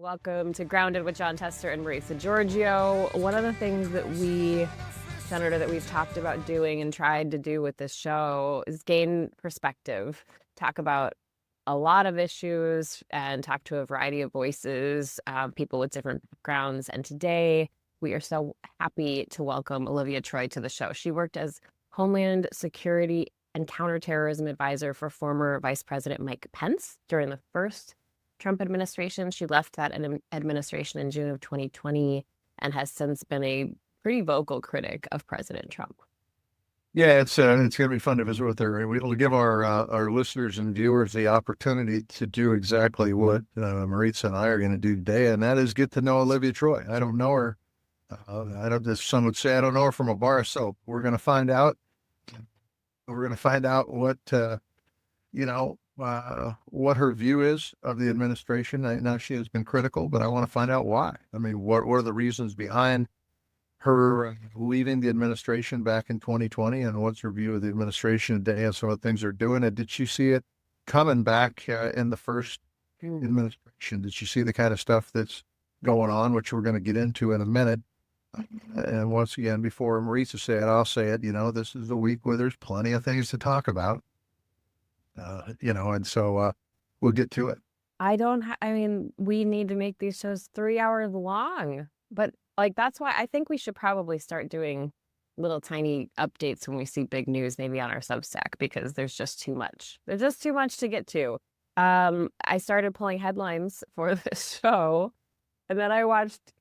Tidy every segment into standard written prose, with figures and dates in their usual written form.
Welcome to Grounded with John Tester and Maritsa Georgiou. One of the things that Senator, that we've talked about doing and tried to do with this show is gain perspective, talk about a lot of issues and talk to a variety of voices, people with different backgrounds. And today we are so happy to welcome Olivia Troye to the show. She worked as Homeland Security and Counterterrorism Advisor for former Vice President Mike Pence during the first Trump administration. She left that administration in June of 2020 and has since been a pretty vocal critic of President Trump. Yeah, it's going to be fun to visit with her. We'll give our listeners and viewers the opportunity to do exactly what Maritsa and I are going to do today, and that is get to know Olivia Troye. I don't know her. Some would say I don't know her from a bar of soap. We're going to find out. We're going to find out what her view is of the administration. Now she has been critical, but I want to find out why. I mean, what are the reasons behind her leaving the administration back in 2020, and what's her view of the administration today and some of the things they're doing? And did she see it coming back in the first administration? Did she see the kind of stuff that's going on, which we're going to get into in a minute? And once again, before Maritsa say it, I'll say it, this is a week where there's plenty of things to talk about. And so we'll get to it. We need to make these shows 3 hours long, but that's why I think we should probably start doing little tiny updates when we see big news, maybe on our Substack, because there's just too much. There's just too much to get to. I started pulling headlines for this show, and then I watched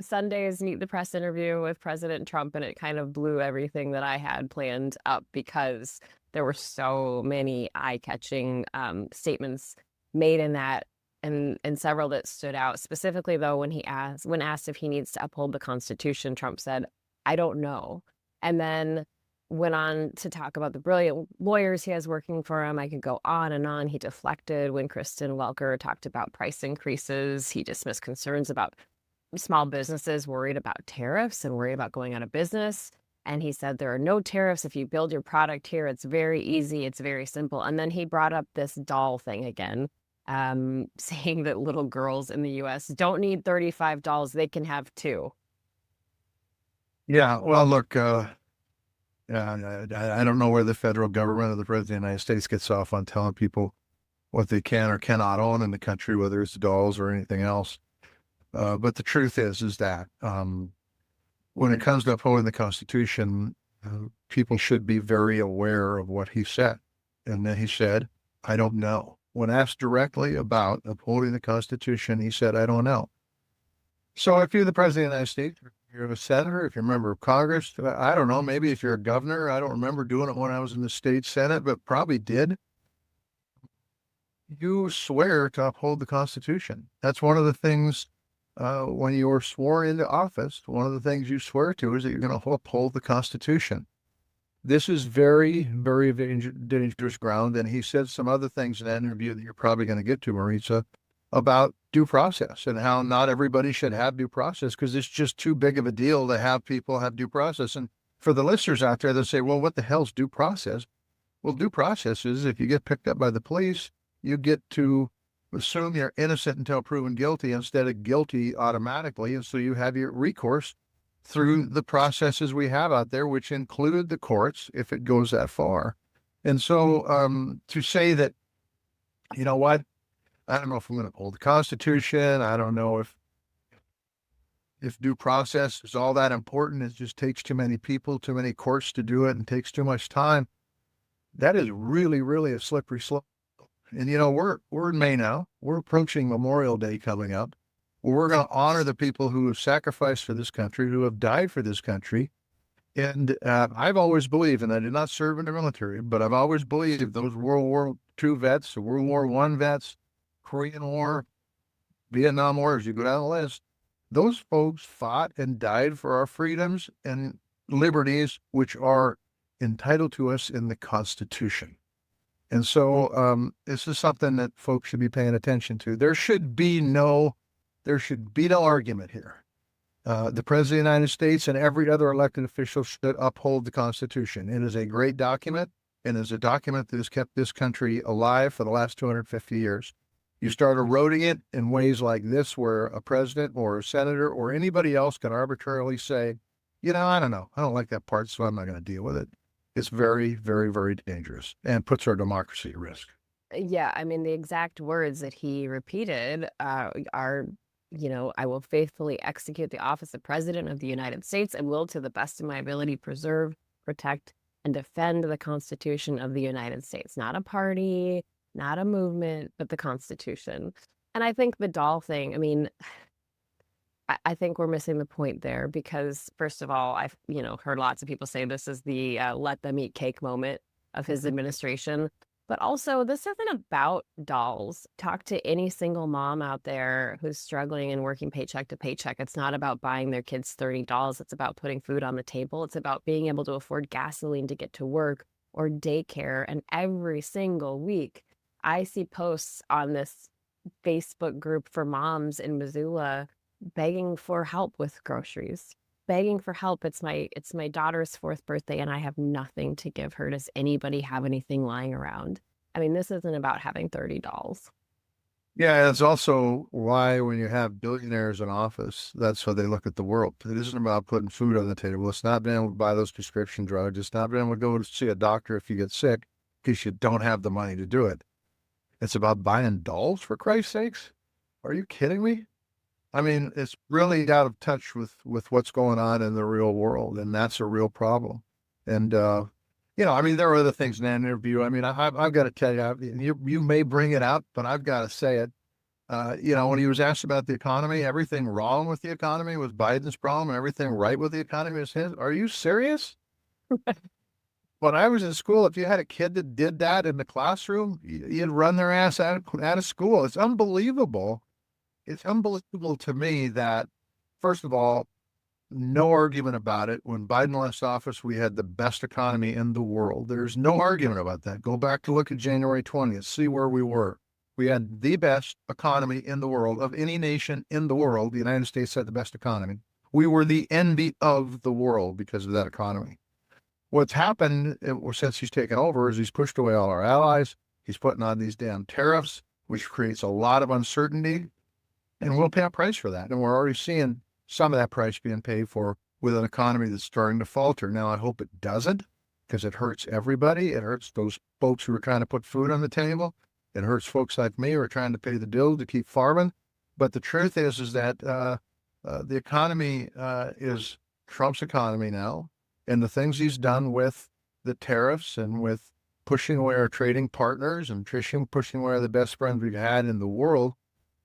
Sunday's Meet the Press interview with President Trump, and it kind of blew everything that I had planned up because there were so many eye-catching statements made in that, and several that stood out. Specifically, though, when asked if he needs to uphold the Constitution, Trump said, "I don't know," and then went on to talk about the brilliant lawyers he has working for him. I could go on and on. He deflected when Kristen Welker talked about price increases. He dismissed concerns about small businesses worried about tariffs and worried about going out of business. And he said, there are no tariffs. If you build your product here, it's very easy. It's very simple. And then he brought up this doll thing again, saying that little girls in the U.S. don't need 35 dolls. They can have 2. Yeah. Well, look, I don't know where the federal government or the president of the United States gets off on telling people what they can or cannot own in the country, whether it's dolls or anything else. But the truth is that when it comes to upholding the Constitution, people should be very aware of what he said. And then he said, "I don't know." When asked directly about upholding the Constitution, he said, "I don't know." So if you're the president of the United States, if you're a senator, if you're a member of Congress, I don't know, maybe if you're a governor, I don't remember doing it when I was in the state Senate, but probably did. You swear to uphold the Constitution. That's one of the things. When you are sworn into office, one of the things you swear to is that you're going to uphold the Constitution. This is very, very dangerous ground. And he said some other things in that interview that you're probably going to get to, Maritsa, about due process and how not everybody should have due process because it's just too big of a deal to have people have due process. And for the listeners out there that say, well, what the hell's due process? Well, due process is if you get picked up by the police, you get to assume you're innocent until proven guilty instead of guilty automatically. And so you have your recourse through the processes we have out there, which include the courts, if it goes that far. And so to say that, you know what, I don't know if I'm going to uphold the Constitution. I don't know if due process is all that important. It just takes too many people, too many courts to do it, and takes too much time. That is really, really a slippery slope. And, we're in May now. We're approaching Memorial Day coming up. We're going to honor the people who have sacrificed for this country, who have died for this country. And I've always believed, and I did not serve in the military, but I've always believed those World War II vets, World War I vets, Korean War, Vietnam War, as you go down the list, those folks fought and died for our freedoms and liberties, which are entitled to us in the Constitution. And so this is something that folks should be paying attention to. There should be no argument here. The President of the United States and every other elected official should uphold the Constitution. It is a great document, and is a document that has kept this country alive for the last 250 years. You start eroding it in ways like this, where a president or a senator or anybody else can arbitrarily say, I don't know. I don't like that part, so I'm not going to deal with it. It's very, very, very dangerous and puts our democracy at risk. Yeah, I mean, the exact words that he repeated are, I will faithfully execute the office of President of the United States and will, to the best of my ability, preserve, protect, and defend the Constitution of the United States. Not a party, not a movement, but the Constitution. And I think the doll thing, I mean, I think we're missing the point there because, first of all, I've, heard lots of people say this is the let them eat cake moment of his administration. But also, this isn't about dolls. Talk to any single mom out there who's struggling and working paycheck to paycheck. It's not about buying their kids $30. It's about putting food on the table. It's about being able to afford gasoline to get to work or daycare. And every single week, I see posts on this Facebook group for moms in Missoula begging for help with groceries, begging for help. It's my daughter's 4th birthday and I have nothing to give her. Does anybody have anything lying around? I mean, this isn't about having 30 dolls. Yeah, it's also why when you have billionaires in office, that's how they look at the world. It isn't about putting food on the table. It's not being able to buy those prescription drugs. It's not being able to go to see a doctor if you get sick because you don't have the money to do it. It's about buying dolls, for Christ's sakes. Are you kidding me? I mean, it's really out of touch with what's going on in the real world, and that's a real problem. And I mean, there are other things in that interview. I mean, I've got to tell you, you may bring it out, but I've got to say it. When he was asked about the economy, everything wrong with the economy was Biden's problem, and everything right with the economy was his. Are you serious? When I was in school, if you had a kid that did that in the classroom, you'd run their ass out of school. It's unbelievable. It's unbelievable to me that, first of all, no argument about it. When Biden left office, we had the best economy in the world. There's no argument about that. Go back to look at January 20th, see where we were. We had the best economy in the world of any nation in the world. The United States had the best economy. We were the envy of the world because of that economy. What's happened since he's taken over is he's pushed away all our allies. He's putting on these damn tariffs, which creates a lot of uncertainty. And we'll pay a price for that. And we're already seeing some of that price being paid for with an economy that's starting to falter. Now, I hope it doesn't, because it hurts everybody. It hurts those folks who are trying to put food on the table. It hurts folks like me who are trying to pay the bill to keep farming. But the truth is that the economy is Trump's economy now. And the things he's done with the tariffs and with pushing away our trading partners and pushing away the best friends we've had in the world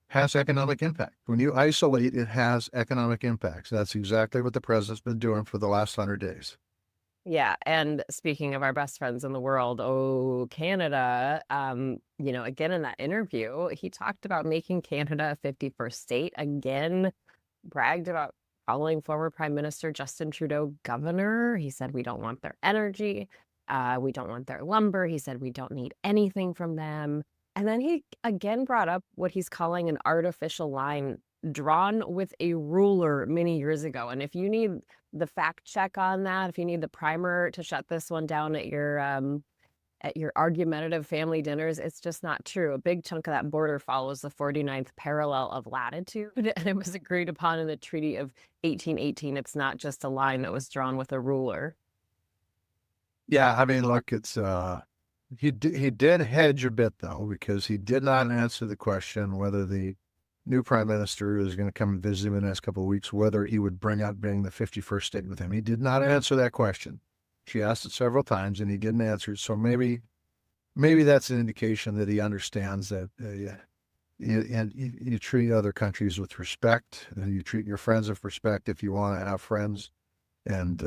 has economic impact. When you isolate, it has economic impacts. That's exactly what the president's been doing for the last 100 days. Yeah, and speaking of our best friends in the world, Canada, again in that interview, he talked about making Canada a 51st state, again, bragged about calling former Prime Minister Justin Trudeau governor. He said, we don't want their energy. We don't want their lumber. He said, we don't need anything from them. And then he again brought up what he's calling an artificial line drawn with a ruler many years ago. And if you need the fact check on that, if you need the primer to shut this one down at your argumentative family dinners, it's just not true. A big chunk of that border follows the 49th parallel of latitude, and it was agreed upon in the Treaty of 1818. It's not just a line that was drawn with a ruler. Yeah, I mean, look, it's he did hedge a bit, though, because he did not answer the question whether the new prime minister who is going to come and visit him in the next couple of weeks, whether he would bring out being the 51st state with him. He did not answer that question. She asked it several times, and he didn't answer it. So maybe that's an indication that he understands that you treat other countries with respect, and you treat your friends with respect if you want to have friends. And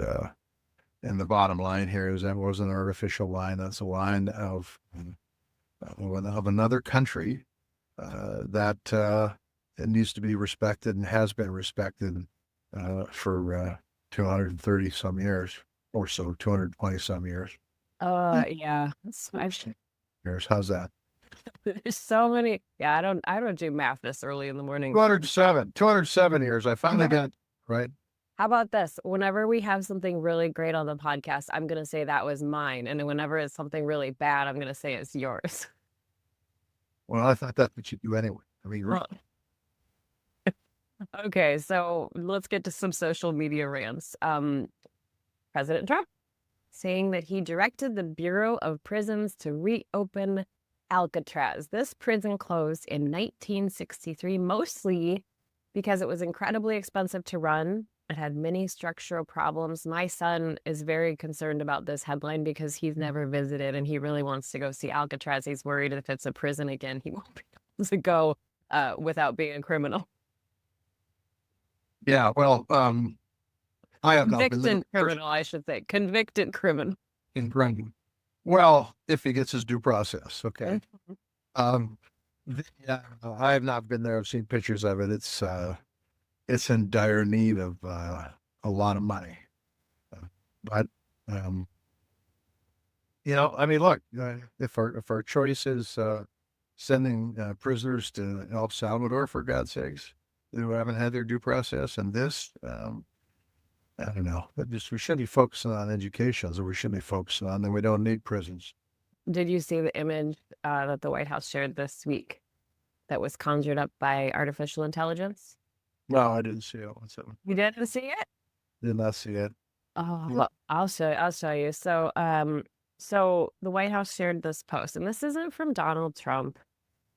the bottom line here is that wasn't an artificial line. That's a line of another country that it needs to be respected and has been respected for 230 some years or so, 220 some years. Yeah. Years. How's that? There's so many. Yeah, I don't do math this early in the morning. 207 years. I finally got right. How about this? Whenever we have something really great on the podcast, I'm going to say that was mine. And whenever it's something really bad, I'm going to say it's yours. Well, I thought that's what you do anyway. I mean, Well, okay, so let's get to some social media rants. President Trump saying that he directed the Bureau of Prisons to reopen Alcatraz. This prison closed in 1963, mostly because it was incredibly expensive to run. It had many structural problems. My son is very concerned about this headline because he's never visited and he really wants to go see Alcatraz. He's worried if it's a prison again, he won't be able to go without being a criminal. yeah, well, I have not been there Convicted criminal, I should say. Convicted criminal. in Grundy. Well, if he gets his due process, okay. Um, I have not been there. I've seen pictures of it. It's in dire need of a lot of money. But I mean, look, if our choice is sending prisoners to El Salvador, for God's sakes, who haven't had their due process, and this, I don't know. We should be focusing on education, so we should be focusing on that. We don't need prisons. Did you see the image that the White House shared this week that was conjured up by artificial intelligence? No, I didn't see it. You didn't see it? Did not see it. Oh, well, I'll show you. So, so the White House shared this post, and this isn't from Donald Trump.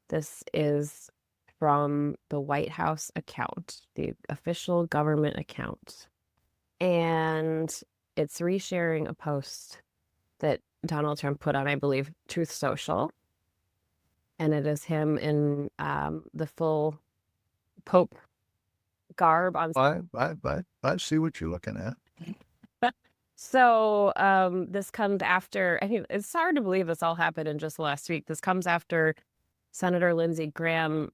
This is from the White House account, the official government account. And it's resharing a post that Donald Trump put on, I believe, Truth Social. And it is him in the full Pope garb on. I see what you're looking at. So this comes after, I mean, it's hard to believe this all happened in just the last week. This comes after Senator Lindsey Graham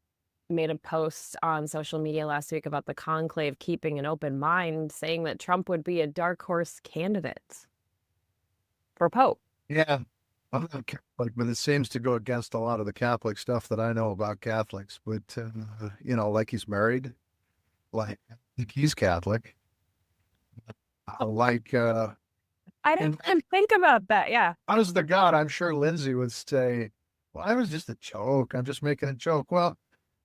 made a post on social media last week about the conclave keeping an open mind, saying that Trump would be a dark horse candidate for Pope. Yeah. I'm not Catholic, but it seems to go against a lot of the Catholic stuff that I know about Catholics. But, like he's married, like I think he's Catholic. I didn't even think about that. Yeah. Honest to God, I'm sure Lindsay would say, well, I was just a joke. I'm just making a joke. Well,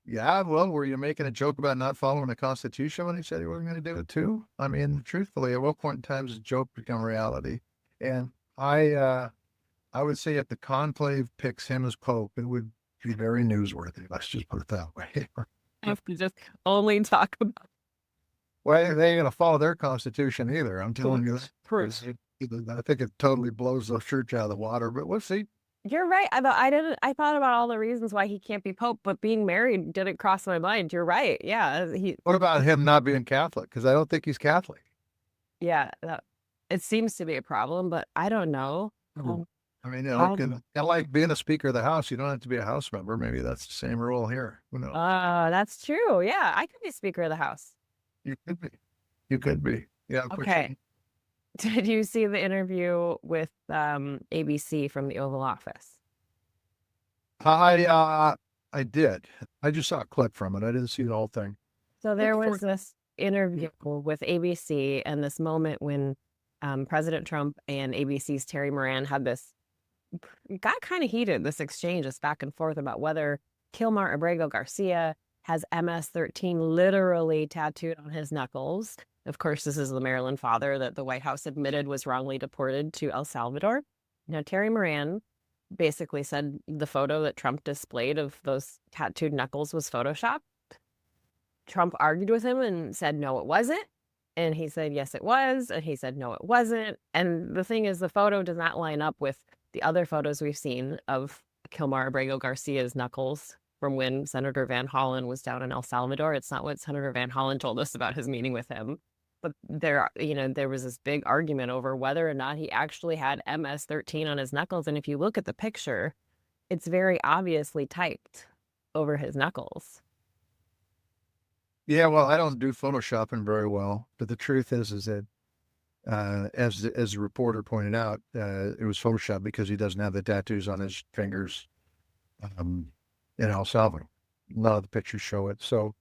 yeah, well, were you making a joke about not following the Constitution when he said he wasn't going to do it too? I mean, truthfully, at what point in time does a joke become reality? And I would say if the conclave picks him as Pope, it would be very newsworthy. Let's just put it that way. I have to just only talk about. Well, they ain't going to follow their Constitution either. I'm telling you. Proof. I think it totally blows the church out of the water, but we'll see. You're right. I thought about all the reasons why he can't be Pope, but being married didn't cross my mind. You're right. Yeah. What about him not being Catholic? Because I don't think he's Catholic. Yeah. It seems to be a problem, but I don't know. I mean, like being a Speaker of the House, you don't have to be a House member. Maybe that's the same rule here. Who knows? That's true. Yeah. I could be Speaker of the House. You could be. You could be. Yeah. Okay. Did you see the interview with ABC from the Oval Office? I did. I just saw a clip from it. I didn't see the whole thing. So there was this interview with ABC and this moment when President Trump and ABC's Terry Moran had got kind of heated, this exchange, this back and forth about whether Kilmar Abrego Garcia has MS-13 literally tattooed on his knuckles. Of course, this is the Maryland father that the White House admitted was wrongly deported to El Salvador. Now, Terry Moran basically said the photo that Trump displayed of those tattooed knuckles was Photoshopped. Trump argued with him and said, no, it wasn't. And he said, yes, it was. And he said, no, it wasn't. And the thing is, the photo does not line up with the other photos we've seen of Kilmar Abrego Garcia's knuckles from when Senator Van Hollen was down in El Salvador. It's not what Senator Van Hollen told us about his meeting with him. But there was this big argument over whether or not he actually had MS-13 on his knuckles. And if you look at the picture, it's very obviously typed over his knuckles. Yeah, well, I don't do Photoshopping very well, but the truth is that as the reporter pointed out, it was Photoshopped because he doesn't have the tattoos on his fingers in El Salvador. None of the pictures show it. So,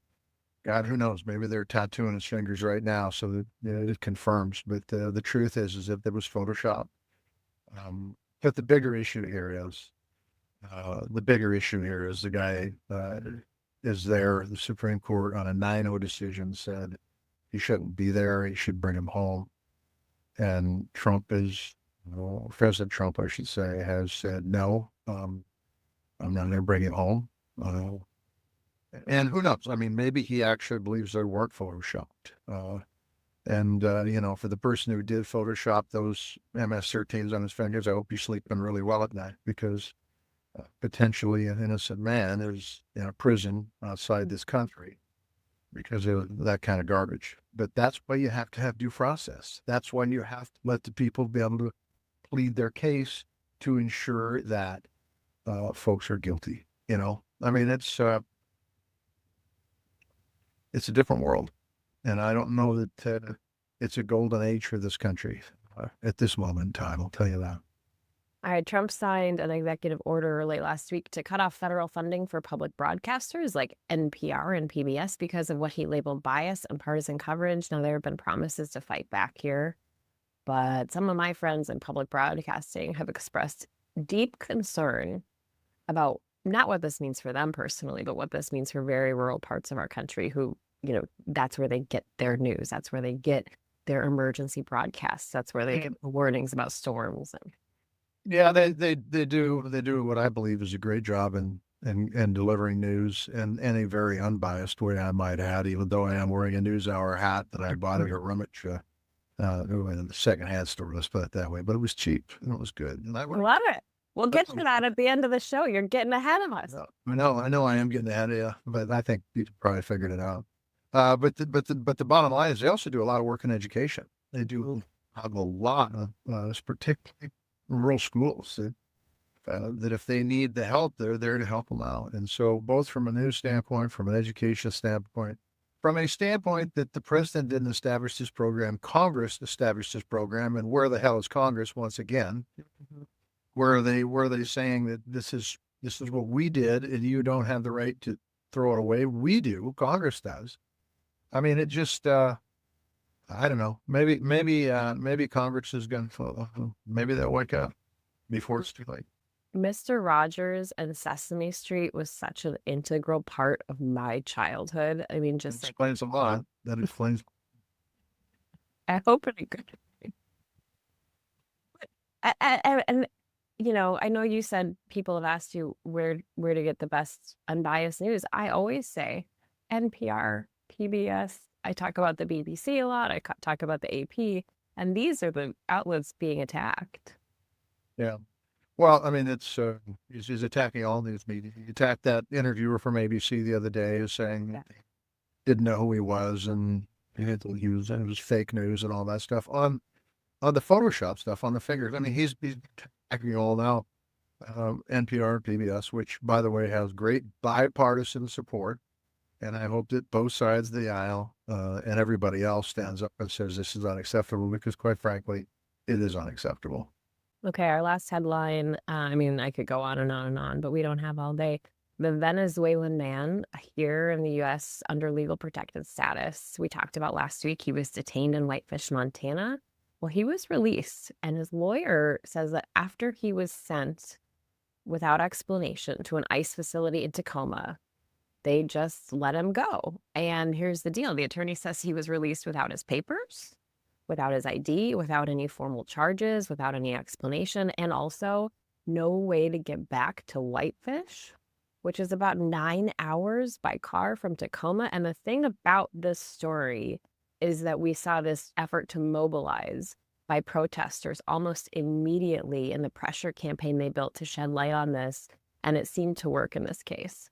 God, who knows? Maybe they're tattooing his fingers right now, so that it confirms. But the truth is that it was Photoshopped. But the bigger issue here is The bigger issue here is the guy is there. The Supreme Court on a 9-0 decision said he shouldn't be there. He should bring him home. And Trump is, well, President Trump, I should say, has said no. I'm not going to bring him home. And who knows? I mean, maybe he actually believes they weren't photoshopped. For the person who did Photoshop those MS-13s on his fingers, I hope he's sleeping really well at night, because potentially an innocent man is in a prison outside this country because of that kind of garbage. But that's why you have to have due process. That's when you have to let the people be able to plead their case to ensure that folks are guilty. I mean, it's a different world. And I don't know that it's a golden age for this country at this moment in time. I'll tell you that. All right, Trump signed an executive order late last week to cut off federal funding for public broadcasters like NPR and PBS because of what he labeled bias and partisan coverage. Now, there have been promises to fight back here, but some of my friends in public broadcasting have expressed deep concern about not what this means for them personally, but what this means for very rural parts of our country who, that's where they get their news. That's where they get their emergency broadcasts. That's where they get warnings about storms. Yeah, they do. They do what I believe is a great job in delivering news in a very unbiased way, I might add, even though I am wearing a NewsHour hat that I bought at a rummage in the secondhand store, let's put it that way. But it was cheap and it was good. And I love it. We'll get to that at the end of the show. You're getting ahead of us. I know I am getting ahead of you, but I think you probably figured it out. But the bottom line is they also do a lot of work in education. They do have a lot of, particularly rural schools that if they need the help, they're there to help them out. And so both from a news standpoint, from an education standpoint, from a standpoint that the president didn't establish this program, Congress established this program, and where the hell is Congress once again? Where are they saying that this is what we did and you don't have the right to throw it away? We do. Congress does. I mean, it just I don't know. Maybe Congress is going to, maybe they'll wake up before it's too late. Mr. Rogers and Sesame Street was such an integral part of my childhood. I mean, just explains a lot. That explains. I hope it could. And I know you said people have asked you where to get the best unbiased news. I always say NPR, PBS. I talk about the BBC a lot. I talk about the AP, and these are the outlets being attacked. Yeah. Well, I mean, he's attacking all news media. He attacked that interviewer from ABC the other day who's saying he didn't know who he was and it was fake news and all that stuff. On the Photoshop stuff, on the figures, I mean, he's attacking all now. NPR and PBS, which, by the way, has great bipartisan support. And I hope that both sides of the aisle and everybody else stands up and says this is unacceptable, because quite frankly, it is unacceptable. Okay, our last headline, I mean, I could go on and on and on, but we don't have all day. The Venezuelan man here in the U.S. under legal protected status, we talked about last week, he was detained in Whitefish, Montana. Well, he was released, and his lawyer says that after he was sent without explanation to an ICE facility in Tacoma, they just let him go. And here's the deal. The attorney says he was released without his papers, without his ID, without any formal charges, without any explanation, and also no way to get back to Whitefish, which is about 9 hours by car from Tacoma. And the thing about this story is that we saw this effort to mobilize by protesters almost immediately in the pressure campaign they built to shed light on this. And it seemed to work in this case.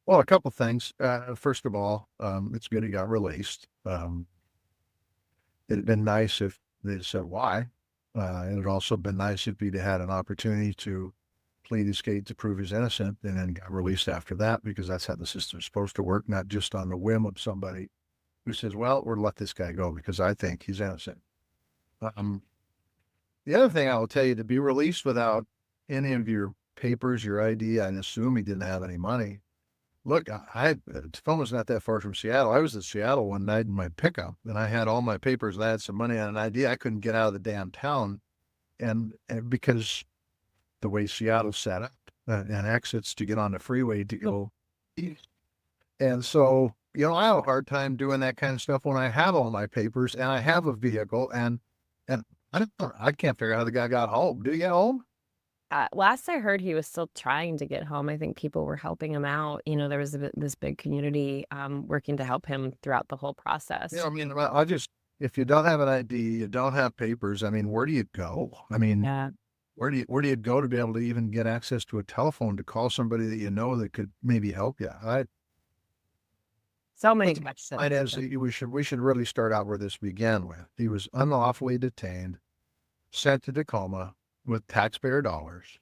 Well, a couple things. First of all, it's good he got released. It'd been nice if they'd said why. It'd also been nice if he'd had an opportunity to plead his case to prove he's innocent and then got released after that, because that's how the system's supposed to work, not just on the whim of somebody who says, well, we'll let this guy go because I think he's innocent. The other thing I will tell you, to be released without any of your papers, your ID, I assume he didn't have any money. Look, Tacoma's not that far from Seattle. I was in Seattle one night in my pickup, and I had all my papers, and I had some money on an ID. I couldn't get out of the damn town, and because the way Seattle's set up, and exits to get on the freeway to go east. And so, I have a hard time doing that kind of stuff when I have all my papers and I have a vehicle and I can't figure out how the guy got home. Do you get home? Last I heard, he was still trying to get home. I think people were helping him out. There was this big community working to help him throughout the whole process. I mean, if you don't have an ID, you don't have papers. I mean, where do you go? I mean, Yeah. where do you go to be able to even get access to a telephone to call somebody that that could maybe help you? So many questions. We should really start out where this began with. He was unlawfully detained, sent to Tacoma with taxpayer dollars,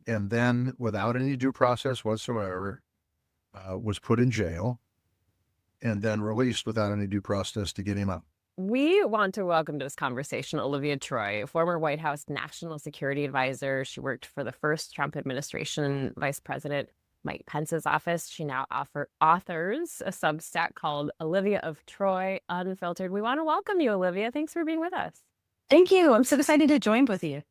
and then without any due process whatsoever, was put in jail, and then released without any due process to get him out. We want to welcome to this conversation Olivia Troye, former White House National Security Advisor. She worked for the first Trump administration, Vice President Mike Pence's office. She now authors a Substack called Olivia of Troye Unfiltered. We want to welcome you, Olivia. Thanks for being with us. Thank you. I'm so excited to join both of you.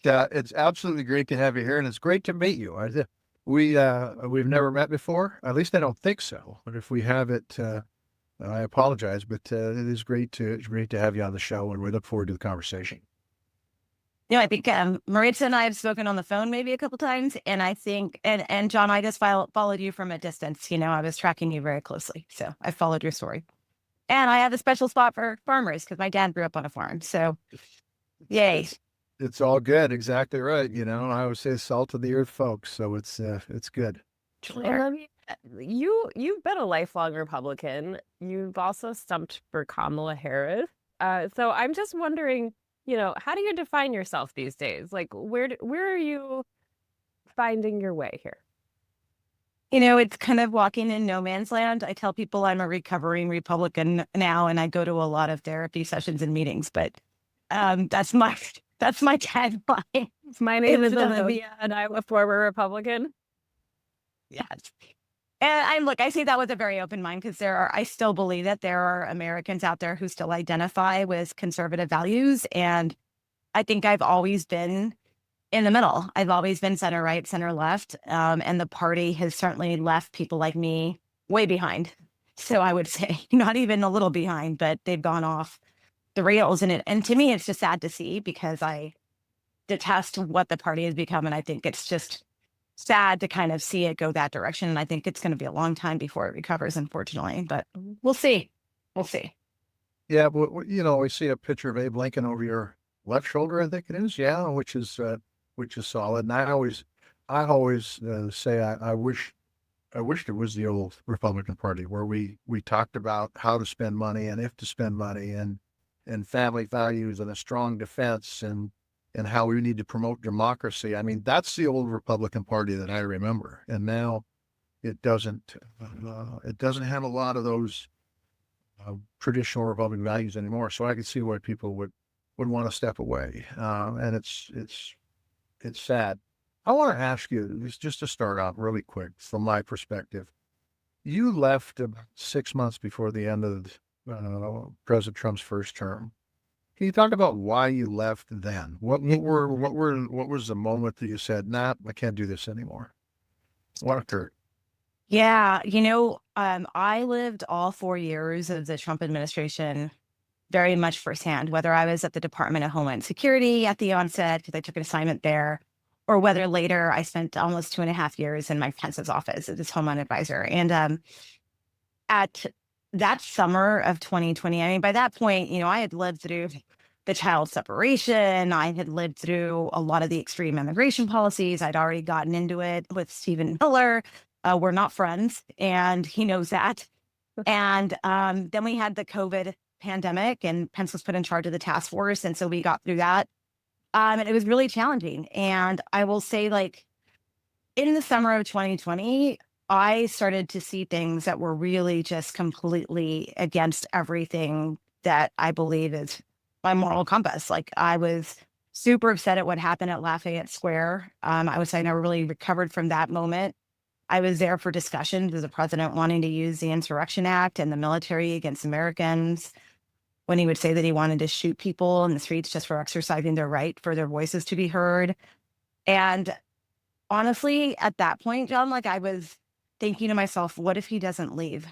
It's absolutely great to have you here, and it's great to meet you. We've never met before. At least I don't think so. But if we have it, I apologize. But it is great to have you on the show, and we look forward to the conversation. I think Maritsa and I have spoken on the phone maybe a couple times, and I think and John, I just followed you from a distance. I was tracking you very closely, so I followed your story. And I have a special spot for farmers because my dad grew up on a farm. So, yay. It's all good. Exactly right. I always say salt of the earth, folks. So it's good. Olivia, you've been a lifelong Republican. You've also stumped for Kamala Harris. So I'm just wondering, how do you define yourself these days? Like, where are you finding your way here? It's kind of walking in no man's land. I tell people I'm a recovering Republican now, and I go to a lot of therapy sessions and meetings, but that's my tagline. My name is Olivia, and I'm a former Republican. Yes. And I say that with a very open mind because I still believe that there are Americans out there who still identify with conservative values. And I think I've always been in the middle. I've always been center right, center left. And the party has certainly left people like me way behind. So I would say not even a little behind, but they've gone off the rails. And to me, it's just sad to see because I detest what the party has become. And I think it's just sad to kind of see it go that direction. And I think it's going to be a long time before it recovers, unfortunately, but we'll see. We'll see. Yeah. But, we see a picture of Abe Lincoln over your left shoulder, I think it is. Yeah. Which is solid. And I always say, I wish it was the old Republican Party where we talked about how to spend money and if to spend money and family values and a strong defense and how we need to promote democracy. I mean, that's the old Republican Party that I remember. And now it doesn't have a lot of those traditional Republican values anymore. So I can see why people would want to step away. And it's sad. I want to ask you, just to start off really quick from my perspective, you left about 6 months before the end of President Trump's first term. Can you talk about why you left then? What was the moment that you said, "Nah, I can't do this anymore"? What occurred? Yeah, I lived all 4 years of the Trump administration very much firsthand, whether I was at the Department of Homeland Security at the onset because I took an assignment there, or whether later I spent almost 2.5 years in Mike Pence's office as his Homeland Advisor. And at that summer of 2020, I mean, by that point, I had lived through the child separation. I had lived through a lot of the extreme immigration policies. I'd already gotten into it with Stephen Miller. We're not friends, and he knows that. And then we had the COVID pandemic, and Pence was put in charge of the task force. And so we got through that. And it was really challenging. And I will say, in the summer of 2020, I started to see things that were really just completely against everything that I believe is my moral compass. I was super upset at what happened at Lafayette Square. I would say I never really recovered from that moment. I was there for discussions with the president wanting to use the Insurrection Act and the military against Americans, when he would say that he wanted to shoot people in the streets just for exercising their right for their voices to be heard. And honestly, at that point, John, like I was thinking to myself, what if he doesn't leave?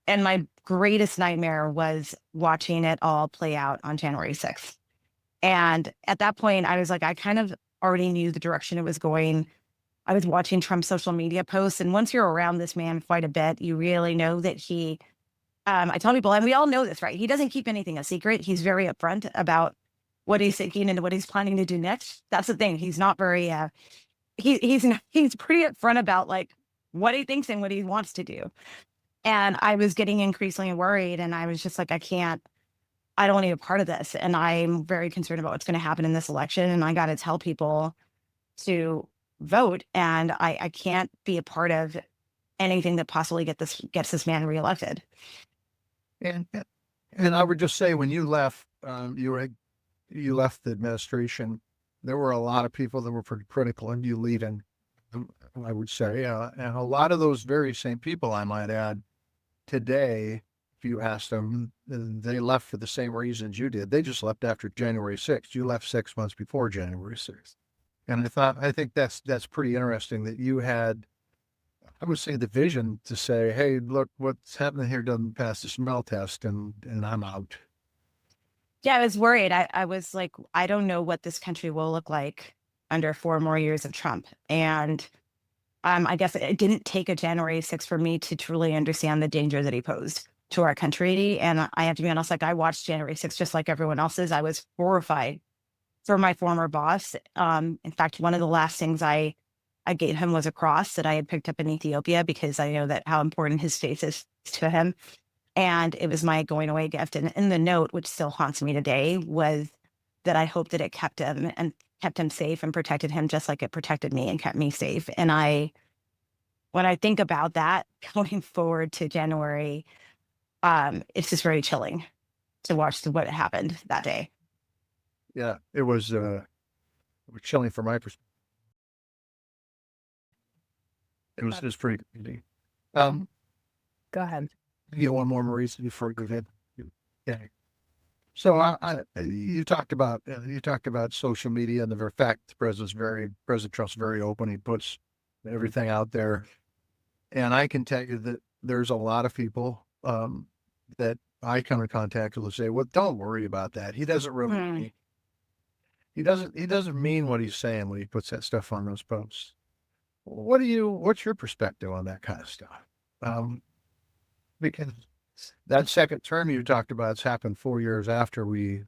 And my greatest nightmare was watching it all play out on January 6th. And at that point, I was like, I kind of already knew the direction it was going. I was watching Trump's social media posts. And once you're around this man quite a bit, you really know that I tell people, and we all know this, right? He doesn't keep anything a secret. He's very upfront about what he's thinking and what he's planning to do next. That's the thing. He's not very, he's pretty upfront about like what he thinks and what he wants to do. And I was getting increasingly worried. And I was just like, I don't want to be a part of this. And I'm very concerned about what's going to happen in this election. And I got to tell people to vote. And I can't be a part of anything that possibly gets this man reelected. And I would just say, when you left, you left the administration, there were a lot of people that were pretty critical of you leaving, I would say. And a lot of those very same people, I might add, today, if you asked them, they left for the same reasons you did. They just left after January 6th. You left 6 months before January 6th. And I think that's pretty interesting that you had, I would say, the vision to say, hey, look, what's happening here doesn't pass the smell test, and I'm out. Yeah, I was worried. I was like, I don't know what this country will look like under 4 more years of Trump. And I guess it didn't take a January 6th for me to truly understand the danger that he posed to our country. And I have to be honest, like I watched January 6th just like everyone else's. I was horrified for my former boss. In fact, one of the last things I gave him was a cross that I had picked up in Ethiopia, because I know that how important his faith is to him. And it was my going away gift. And in the note, which still haunts me today, was that I hope that it kept him safe and protected him just like it protected me and kept me safe. And when I think about that going forward to January, it's just very chilling to watch what happened that day. Yeah, it was chilling from my perspective. It was pretty crazy. Go ahead. You get one more, Maritsa, before we go ahead. Yeah. So you talked about social media and the fact President Trump's very open. He puts everything out there, and I can tell you that there's a lot of people that I come in contact with who say, "Well, don't worry about that. He doesn't really he doesn't mean what he's saying when he puts that stuff on those posts." What's your perspective on that kind of stuff? Because that second term you talked about, it's happened 4 years after you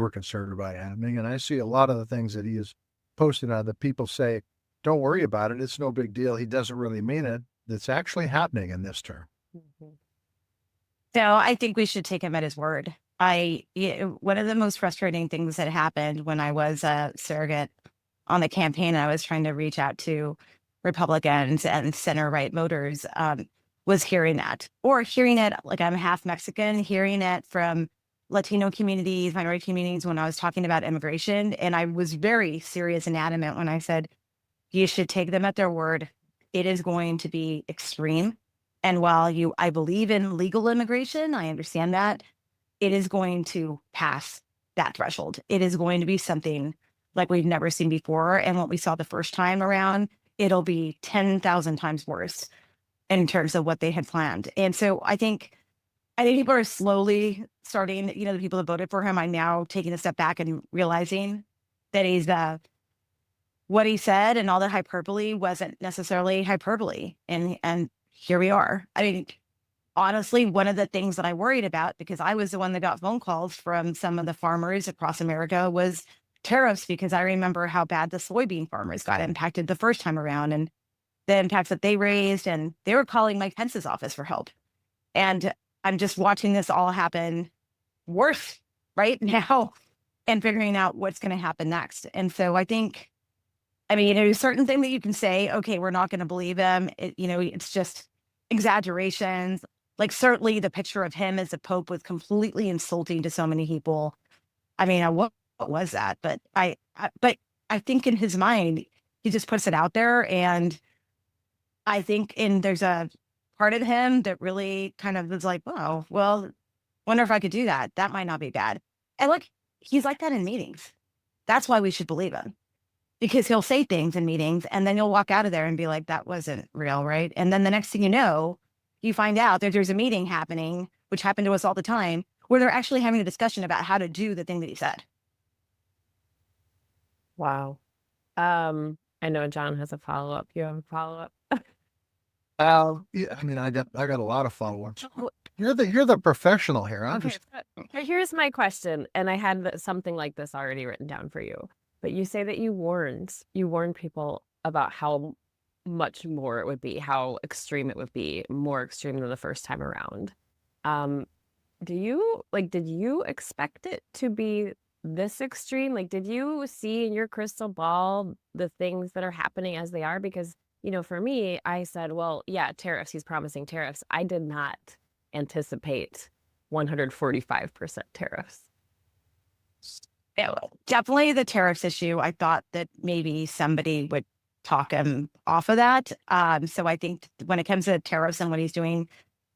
were concerned about happening. And I see a lot of the things that he is posting on that people say, don't worry about it. It's no big deal. He doesn't really mean it. That's actually happening in this term. Mm-hmm. So I think we should take him at his word. One of the most frustrating things that happened when I was a surrogate on the campaign, I was trying to reach out to Republicans and center-right voters, was hearing it, like I'm half Mexican, hearing it from Latino communities, minority communities when I was talking about immigration. And I was very serious and adamant when I said, you should take them at their word. It is going to be extreme. And while I believe in legal immigration, I understand that, it is going to pass that threshold. It is going to be something like we've never seen before. And what we saw the first time around, it'll be 10,000 times worse in terms of what they had planned. And so I think people are slowly starting, the people that voted for him are now taking a step back and realizing that he's what he said and all the hyperbole wasn't necessarily hyperbole. And here we are. I mean, honestly, one of the things that I worried about, because I was the one that got phone calls from some of the farmers across America, was tariffs, because I remember how bad the soybean farmers got impacted the first time around and the impacts that they raised, and they were calling Mike Pence's office for help. And I'm just watching this all happen worse right now and figuring out what's going to happen next. And so I think, there's a certain thing that you can say, okay, we're not going to believe him. It's just exaggerations. Like certainly the picture of him as a pope was completely insulting to so many people. What was that? But I think in his mind, he just puts it out there. And I think there's a part of him that really kind of is like, oh, well, wonder if I could do that. That might not be bad. And look, he's like that in meetings. That's why we should believe him. because he'll say things in meetings and then you'll walk out of there and be like, that wasn't real, right? And then the next thing you know, you find out that there's a meeting happening, which happened to us all the time, where they're actually having a discussion about how to do the thing that he said. Wow. I know John has a follow-up. You have a follow-up? Yeah, I mean, I got a lot of follow-ups. You're the professional here. I'm Okay, just here's my question, and I had something like this already written down for you. But you say that you warned people about how much more it would be, how extreme it would be, more extreme than the first time around. Did you expect it to be this extreme? Like, did you see in your crystal ball the things that are happening as they are? Because, for me, I said, well, yeah, tariffs, he's promising tariffs. I did not anticipate 145% tariffs. Yeah, definitely the tariffs issue. I thought that maybe somebody would talk him off of that. So I think when it comes to tariffs and what he's doing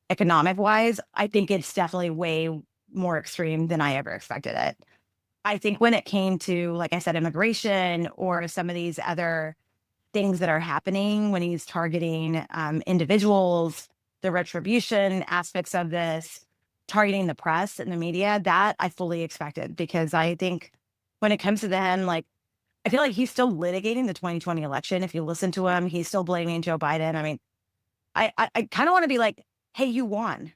economic wise, I think it's definitely way more extreme than I ever expected it. I think when it came to, like I said, immigration or some of these other things that are happening when he's targeting individuals, the retribution aspects of this, targeting the press and the media, that I fully expected, because I think when it comes to them, like, I feel like he's still litigating the 2020 election. If you listen to him, he's still blaming Joe Biden. I mean, I kind of want to be like, hey, you won.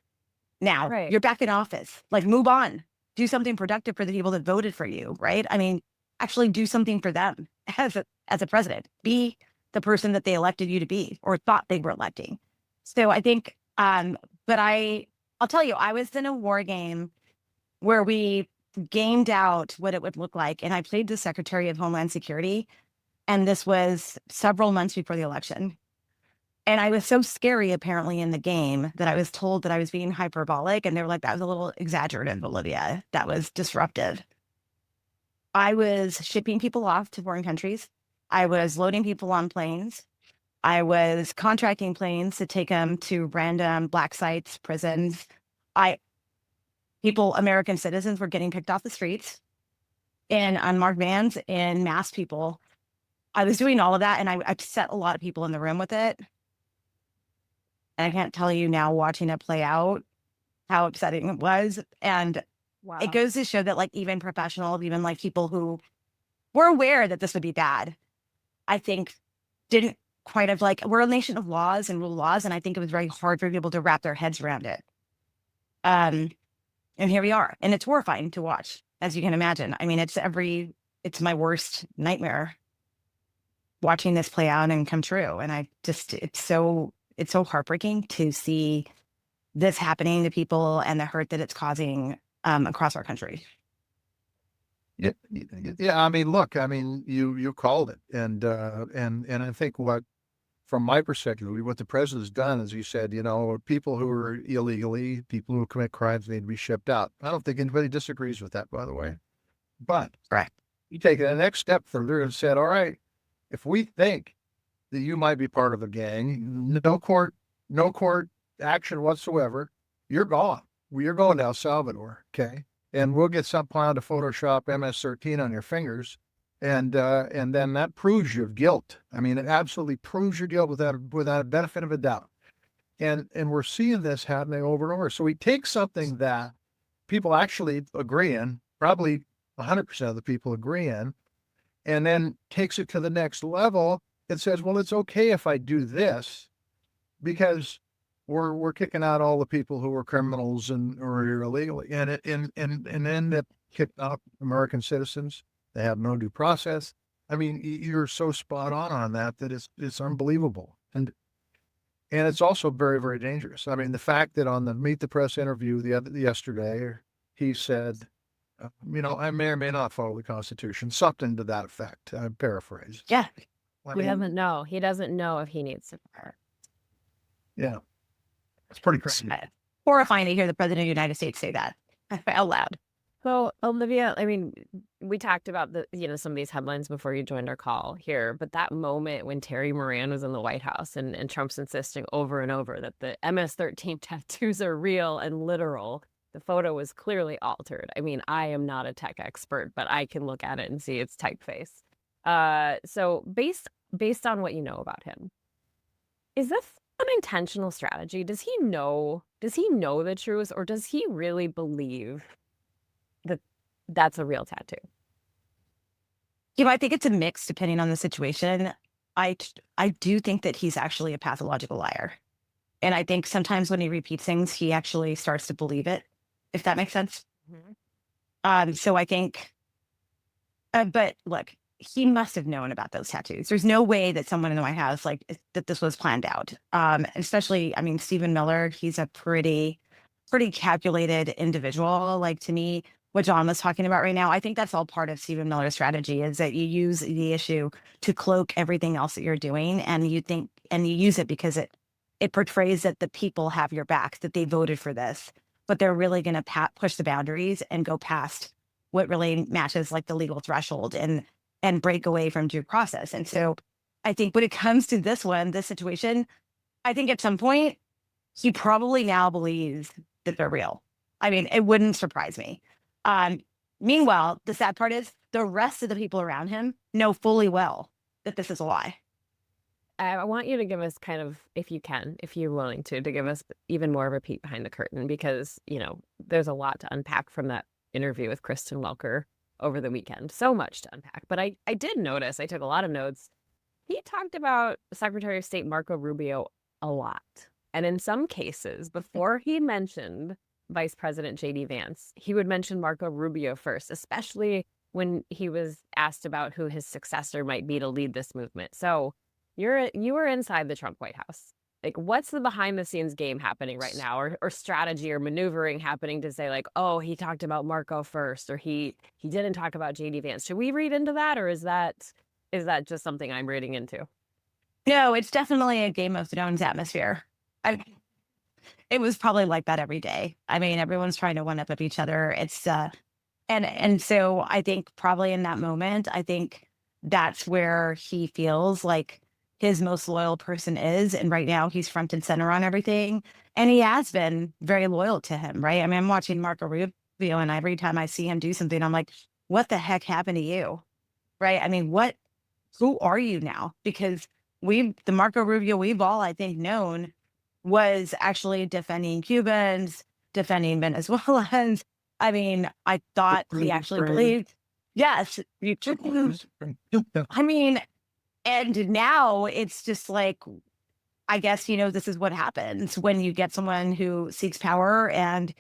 Now Right. you're back in office. Like, move on. Do something productive for the people that voted for you, right? I mean, actually do something for them as a president. Be the person that they elected you to be or thought they were electing. So I think, but I'll tell you, I was in a war game where we gamed out what it would look like. And I played the Secretary of Homeland Security. And this was several months before the election. And I was so scary, apparently, in the game that I was told that I was being hyperbolic. And they were like, that was a little exaggerative, Olivia. That was disruptive. I was shipping people off to foreign countries. I was loading people on planes. I was contracting planes to take them to random black sites, prisons. American citizens were getting picked off the streets in unmarked vans and mass people. I was doing all of that, and I upset a lot of people in the room with it. And I can't tell you now, watching it play out, how upsetting it was. And Wow. it goes to show that, like, even professionals, even like people who were aware that this would be bad, I think didn't quite have, like, we're a nation of laws and rule laws. And I think it was very hard for people to wrap their heads around it. And here we are. And it's horrifying to watch, as you can imagine. I mean, it's my worst nightmare watching this play out and come true. And it's so heartbreaking to see this happening to people and the hurt that it's causing across our country. Yeah. I mean, look, you called it, and I think from my perspective, what the president's done is he said, people who are illegally, people who commit crimes need to be shipped out. I don't think anybody disagrees with that, by the way. But Right. you take it the next step further and said, all right, if we think that you might be part of a gang, no court action whatsoever, you're gone. You're going to El Salvador, okay? And we'll get some plan to Photoshop MS-13 on your fingers, and then that proves your guilt. I mean, it absolutely proves your guilt without a benefit of a doubt. And we're seeing this happening over and over. So we take something that people actually agree in, probably 100% of the people agree in, and then takes it to the next level. It says, well, it's okay if I do this because we're kicking out all the people who are criminals or are illegally, and then that kicked out American citizens. They have no due process. I mean, you're so spot on that it's unbelievable, and it's also very, very dangerous. I mean, the fact that on the Meet the Press interview yesterday, he said, I may or may not follow the Constitution, something to that effect. I paraphrase. Yeah. He doesn't know. He doesn't know if he needs to. Yeah. It's pretty crazy. Horrifying to hear the president of the United States say that out loud. So, Olivia, I mean, we talked about some of these headlines before you joined our call here, but that moment when Terry Moran was in the White House and Trump's insisting over and over that the MS-13 tattoos are real and literal, the photo was clearly altered. I mean, I am not a tech expert, but I can look at it and see it's typeface. So based on what you know about him, is this an intentional strategy? Does he know the truth, or does he really believe that that's a real tattoo? I think it's a mix depending on the situation. I do think that he's actually a pathological liar. And I think sometimes when he repeats things, he actually starts to believe it, if that makes sense. Mhm. So I think, but look, he must have known about those tattoos. There's no way that someone in the White House, like, that this was planned out. Especially, I mean, Stephen Miller, he's a pretty calculated individual. Like, to me, what John was talking about right now, I think that's all part of Stephen Miller's strategy, is that you use the issue to cloak everything else that you're doing. And you use it because it portrays that the people have your back, that they voted for this, but they're really going to push the boundaries and go past what really matches like the legal threshold and break away from due process. And so I think when it comes to this situation, I think at some point he probably now believes that they're real. I mean, it wouldn't surprise me. Meanwhile, the sad part is the rest of the people around him know fully well that this is a lie. I want you to give us kind of, if you're willing to give us even more of a peek behind the curtain, because, there's a lot to unpack from that interview with Kristen Welker over the weekend. So much to unpack. But I did notice, I took a lot of notes. He talked about Secretary of State Marco Rubio a lot. And in some cases, before he mentioned Vice President J.D. Vance, he would mention Marco Rubio first, especially when he was asked about who his successor might be to lead this movement. So you were inside the Trump White House. Like, what's the behind the scenes game happening right now, or strategy or maneuvering happening to say, like, oh, he talked about Marco first, or he didn't talk about JD Vance? Should we read into that, or is that just something I'm reading into? No, it's definitely a Game of Thrones atmosphere. It was probably like that every day. I mean, everyone's trying to one up of each other. It's and so I think probably in that moment, I think that's where he feels like his most loyal person is. And right now he's front and center on everything. And he has been very loyal to him, right? I mean, I'm watching Marco Rubio, and every time I see him do something, I'm like, what the heck happened to you? Right? I mean, who are you now? Because the Marco Rubio we've all, I think, known was actually defending Cubans, defending Venezuelans. I mean, I thought he actually believed, yes, I mean, and now it's just like, I guess, this is what happens when you get someone who seeks power and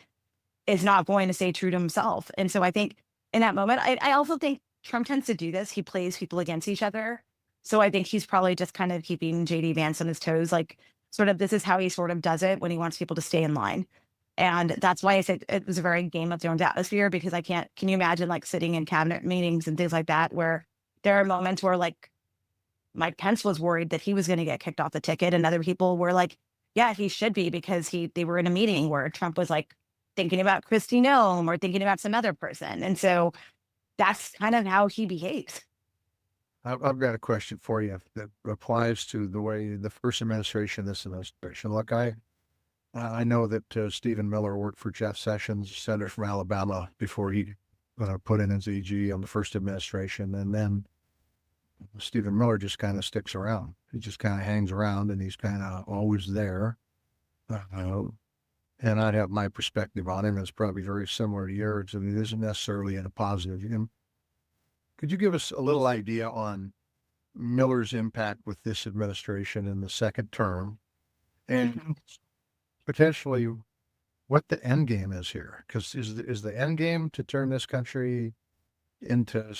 is not going to stay true to himself. And so I think in that moment, I also think Trump tends to do this. He plays people against each other. So I think he's probably just kind of keeping JD Vance on his toes. Like, sort of, this is how he sort of does it when he wants people to stay in line. And that's why I said it was a very Game of Thrones atmosphere, because can you imagine like sitting in cabinet meetings and things like that, where there are moments where like Mike Pence was worried that he was going to get kicked off the ticket, and other people were like, yeah, he should be, because they were in a meeting where Trump was like thinking about Kristi Noem or thinking about some other person. And so that's kind of how he behaves. I've got a question for you that applies to the way the first administration, this administration. Look, I know that Stephen Miller worked for Jeff Sessions, senator from Alabama, before he put in his EG on the first administration. And then Stephen Miller just kind of sticks around. He just kind of hangs around, and he's kind of always there. And I'd have my perspective on him. It's probably very similar to yours. I mean, it isn't necessarily in a positive. Could you give us a little idea on Miller's impact with this administration in the second term, and potentially what the end game is here? Because is the end game to turn this country into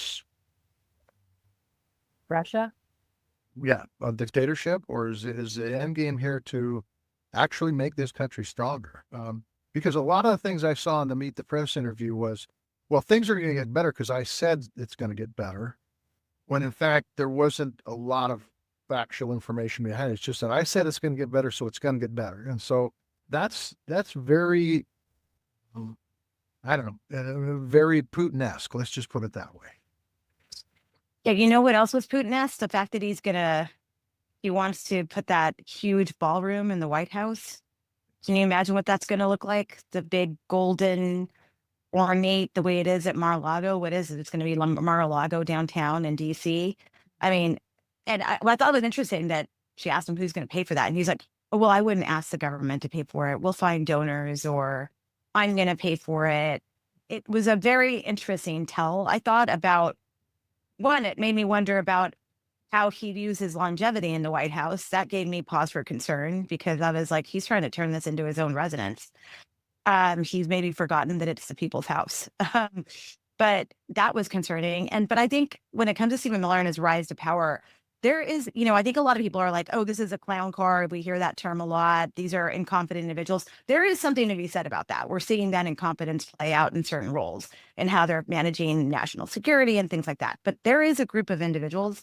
Russia? Yeah, a dictatorship, or is the end game here to actually make this country stronger? Because a lot of the things I saw in the Meet the Press interview was, well, things are going to get better because I said it's going to get better, when in fact there wasn't a lot of factual information behind it. It's just that I said it's going to get better, so it's going to get better. And so that's very, I don't know, very Putin-esque. Let's just put it that way. Yeah, you know what else was Putin-esque? The fact that he wants to put that huge ballroom in the White House. Can you imagine what that's going to look like? The big golden ornate, the way it is at Mar-a-Lago. What is it? It's going to be Mar-a-Lago downtown in DC. I mean, and I thought it was interesting that she asked him who's going to pay for that. And he's like, oh, well, I wouldn't ask the government to pay for it. We'll find donors, or I'm going to pay for it. It was a very interesting tell, I thought, about one. It made me wonder about how he views his longevity in the White House. That gave me pause for concern, because I was like, he's trying to turn this into his own residence. He's maybe forgotten that it's the people's house. But that was concerning. But I think when it comes to Stephen Miller and his rise to power, there is, I think a lot of people are like, oh, this is a clown car. We hear that term a lot. These are incompetent individuals. There is something to be said about that. We're seeing that incompetence play out in certain roles and how they're managing national security and things like that. But there is a group of individuals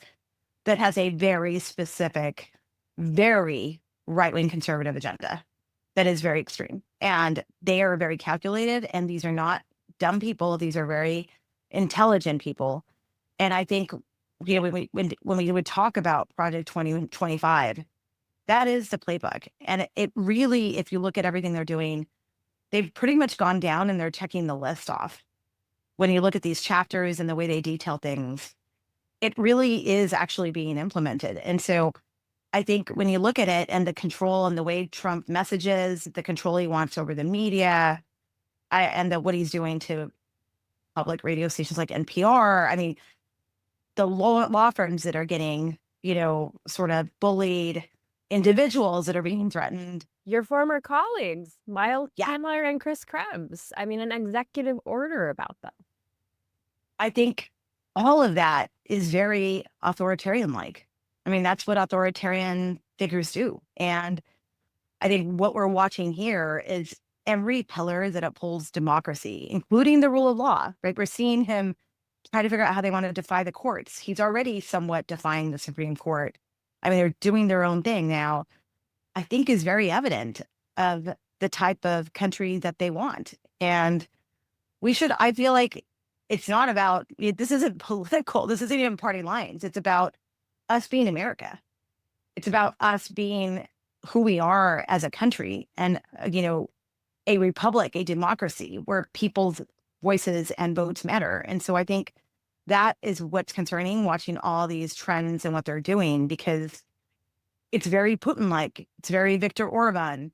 that has a very specific, very right-wing conservative agenda that is very extreme. And they are very calculated. And these are not dumb people. These are very intelligent people. And I think, when we would talk about Project 2025, that is the playbook. And it really, if you look at everything they're doing, they've pretty much gone down and they're checking the list off. When you look at these chapters and the way they detail things, it really is actually being implemented. And so I think when you look at it and the control and the way Trump messages, the control he wants over the media, and what he's doing to public radio stations like NPR, I mean, the law firms that are getting, sort of bullied, individuals that are being threatened. Your former colleagues, Miles Yeah. Chandler and Chris Krebs. I mean, an executive order about them. I think all of that is very authoritarian-like. I mean, that's what authoritarian figures do. And I think what we're watching here is every pillar that upholds democracy, including the rule of law, right? We're seeing him try to figure out how they want to defy the courts. He's already somewhat defying the Supreme Court. I mean, they're doing their own thing now. I think is very evident of the type of country that they want. And I feel like it's not about, this isn't political. This isn't even party lines. It's about us being America. It's about us being who we are as a country and, a republic, a democracy where people's voices and votes matter. And so I think that is what's concerning, watching all these trends and what they're doing, because it's very Putin-like. It's very Viktor Orban.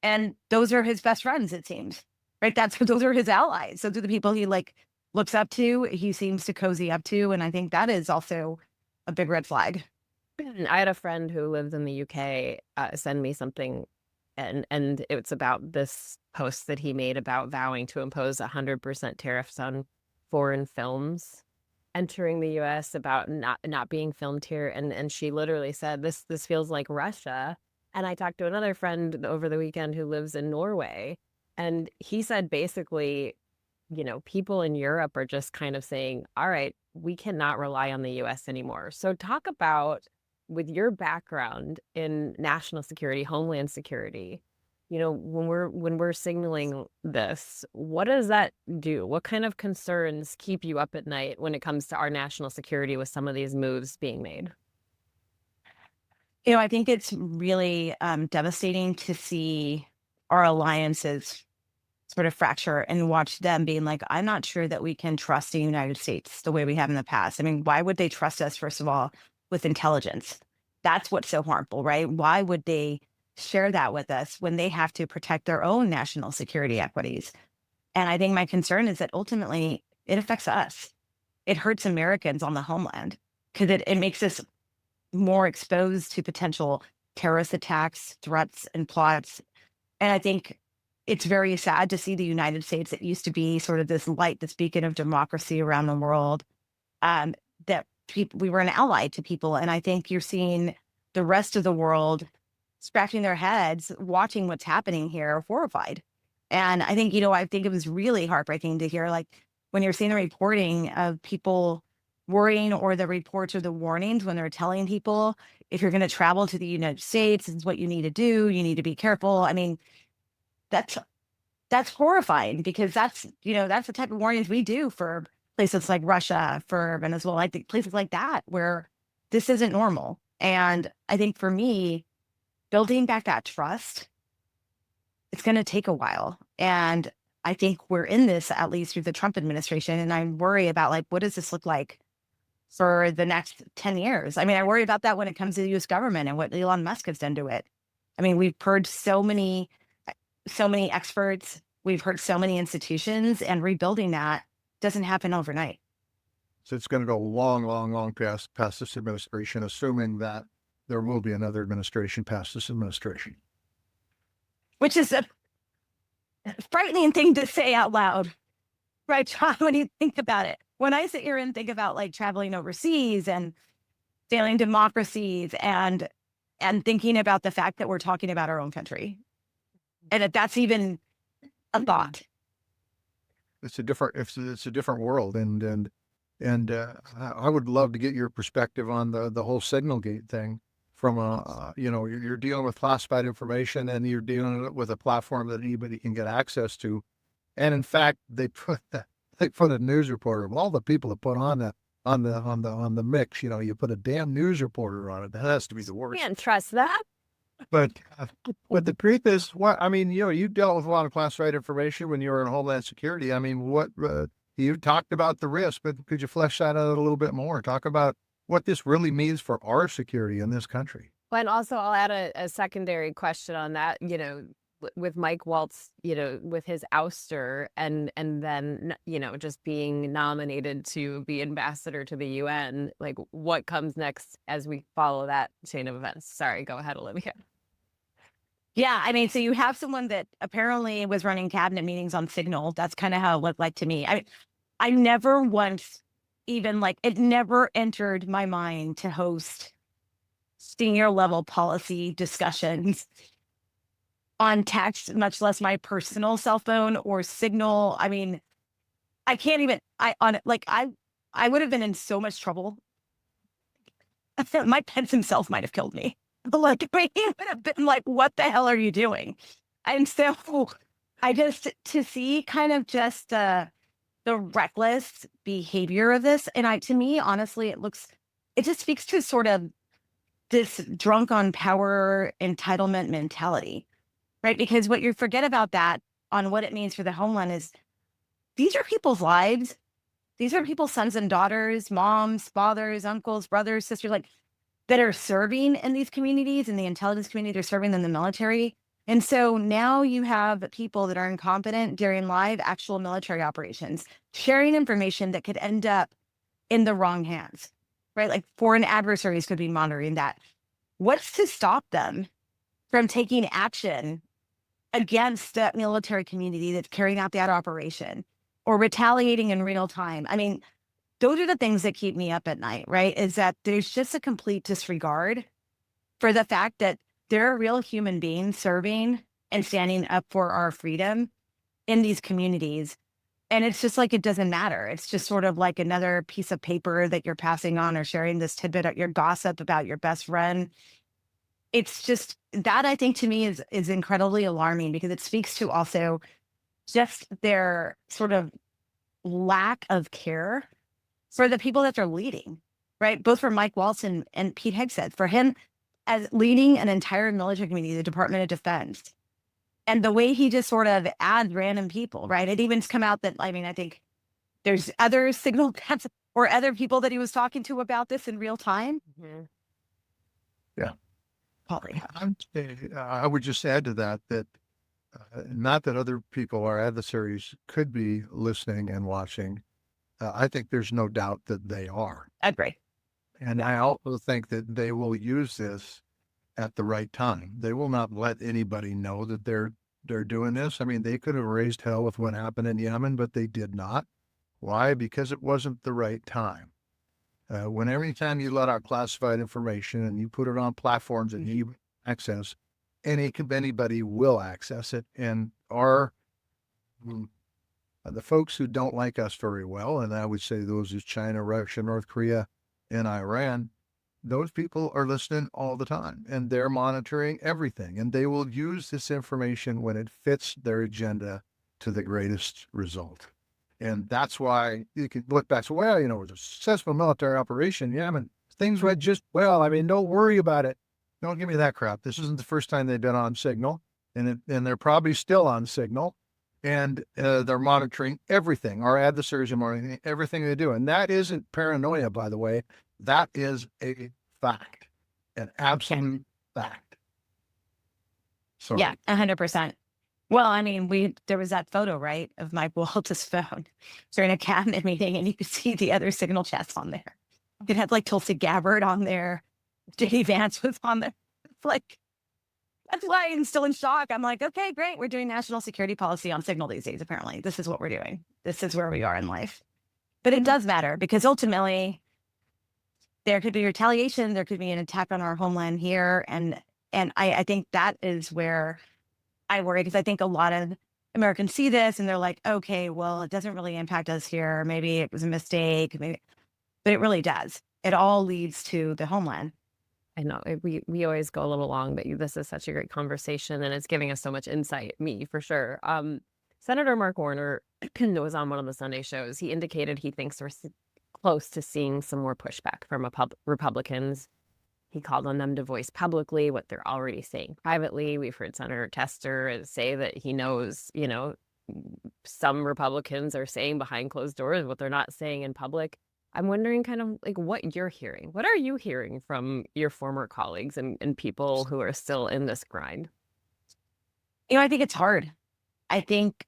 And those are his best friends, it seems, right? Those are his allies. Those are the people he looks up to, he seems to cozy up to. And I think that is also a big red flag. I had a friend who lives in the UK send me something, and it's about this post that he made about vowing to impose 100% tariffs on foreign films entering the US, about not being filmed here. And she literally said, this feels like Russia. And I talked to another friend over the weekend who lives in Norway, and he said basically, people in Europe are just kind of saying, all right, we cannot rely on the US anymore. So talk about, with your background in national security, homeland security, when we're signaling this, what does that do? What kind of concerns keep you up at night when it comes to our national security with some of these moves being made? I think it's really devastating to see our alliances sort of fracture and watch them being like, I'm not sure that we can trust the United States the way we have in the past. I mean, why would they trust us, first of all, with intelligence? That's what's so harmful, right? Why would they share that with us when they have to protect their own national security equities? And I think my concern is that ultimately it affects us. It hurts Americans on the homeland, because it makes us more exposed to potential terrorist attacks, threats, and plots. And I think it's very sad to see the United States, that used to be sort of this light, this beacon of democracy around the world, that we were an ally to people. And I think you're seeing the rest of the world scratching their heads, watching what's happening here, horrified. And I think, I think it was really heartbreaking to hear, when you're seeing the reporting of people worrying, or the reports or the warnings when they're telling people, if you're going to travel to the United States, this is what you need to do. You need to be careful. I mean, that's horrifying, because that's the type of warnings we do for places like Russia, for Venezuela, I think places like that, where this isn't normal. And I think for me, building back that trust, it's going to take a while. And I think we're in this, at least through the Trump administration. And I worry about what does this look like for the next 10 years. I mean, I worry about that when it comes to the US government and what Elon Musk has done to it. I mean, we've heard so many experts, we've heard so many institutions, and rebuilding that doesn't happen overnight. So it's going to go long, long, long past this administration, assuming that there will be another administration past this administration. Which is a frightening thing to say out loud, right, John, when you think about it. When I sit here and think about like traveling overseas and failing democracies and thinking about the fact that we're talking about our own country, and that's even a thought. It's a different world, and I would love to get your perspective on the whole Signalgate thing. From you're dealing with classified information, and you're dealing with a platform that anybody can get access to. And in fact, they put a news reporter of all the people that put on the mix. You put a damn news reporter on it. That has to be the worst. Can't trust that. But the truth is, you dealt with a lot of classified information when you were in Homeland Security. I mean, what you talked about the risk, but could you flesh that out a little bit more? Talk about what this really means for our security in this country. Well, and also I'll add a secondary question on that, with Mike Waltz, with his ouster and then, just being nominated to be ambassador to the UN, like what comes next as we follow that chain of events? Sorry, go ahead, Olivia. Yeah, I mean, so you have someone that apparently was running cabinet meetings on Signal. That's kind of how it looked like to me. I never once even it never entered my mind to host senior level policy discussions on text, much less my personal cell phone or Signal. I mean, I can't even, I would have been in so much trouble. Mike Pence himself might have killed me. He would have been like, what the hell are you doing? And so I just, to see kind of just the reckless behavior of this. And to me, honestly, it just speaks to sort of this drunk on power entitlement mentality, right? Because what you forget about that on what it means for the homeland is these are people's lives. These are people's sons and daughters, moms, fathers, uncles, brothers, sisters, that are serving in these communities, in the intelligence community, they're serving in the military. And so now you have people that are incompetent during live actual military operations, sharing information that could end up in the wrong hands, right? Like foreign adversaries could be monitoring that. What's to stop them from taking action against that military community that's carrying out that operation or retaliating in real time? I mean, those are the things that keep me up at night, right? Is that there's just a complete disregard for the fact that there are real human beings serving and standing up for our freedom in these communities. And it's just it doesn't matter. It's just sort of like another piece of paper that you're passing on or sharing this tidbit of your gossip about your best friend. It's just that, I think, to me is incredibly alarming because it speaks to also just their sort of lack of care for the people that they're leading, right? Both for Mike Waltz and Pete Hegseth, for him as leading an entire military community, the Department of Defense, and the way he just sort of adds random people, right? It even's come out that, I think there's other Signal or other people that he was talking to about this in real time. Mm-hmm. Yeah. Probably. I would just add to that not that other people, our adversaries, could be listening and watching. I think there's no doubt that they are. Agree. And I also think that they will use this at the right time. They will not let anybody know that they're doing this. I mean, they could have raised hell with what happened in Yemen, but they did not. Why? Because it wasn't the right time. Every time you let out classified information and you put it on platforms that you access, anybody will access it. And the folks who don't like us very well, and I would say those is China, Russia, North Korea, and Iran, those people are listening all the time and they're monitoring everything, and they will use this information when it fits their agenda to the greatest result. And that's why you can look back. So, it was a successful military operation. Yeah, things went just well. I mean, don't worry about it. Don't give me that crap. This isn't the first time they've been on Signal, and they're probably still on Signal. and they're monitoring everything. Our adversaries are monitoring everything they do. And that isn't paranoia, by the way. That is a fact, an absolute fact. So Yeah, 100%. Well, I mean, there was that photo, right, of Mike Waltz's phone during a cabinet meeting, and you could see the other signal chats on there. It had like Tulsi Gabbard on there. J.D. Vance was on there. It's like, that's why I'm still in shock. I'm like, okay, great. We're doing national security policy on Signal these days, apparently. This is what we're doing. This is where we are in life. But it does matter because ultimately there could be retaliation. There could be an attack on our homeland here. And I think that is where I worry, because I think a lot of Americans see this and they're like, okay, well, it doesn't really impact us here. Maybe it was a mistake, maybe, but it really does. It all leads to the homeland. I know we always go a little long, but this is such a great conversation, and it's giving us so much insight. Me for sure. Senator Mark Warner was on one of the Sunday shows. He indicated he thinks we're close to seeing some more pushback from Republicans. He called on them to voice publicly what they're already saying privately. We've heard Senator Tester say that he knows, some Republicans are saying behind closed doors what they're not saying in public. I'm wondering kind of like what you're hearing. What are you hearing from your former colleagues and people who are still in this grind? I think it's hard. I think,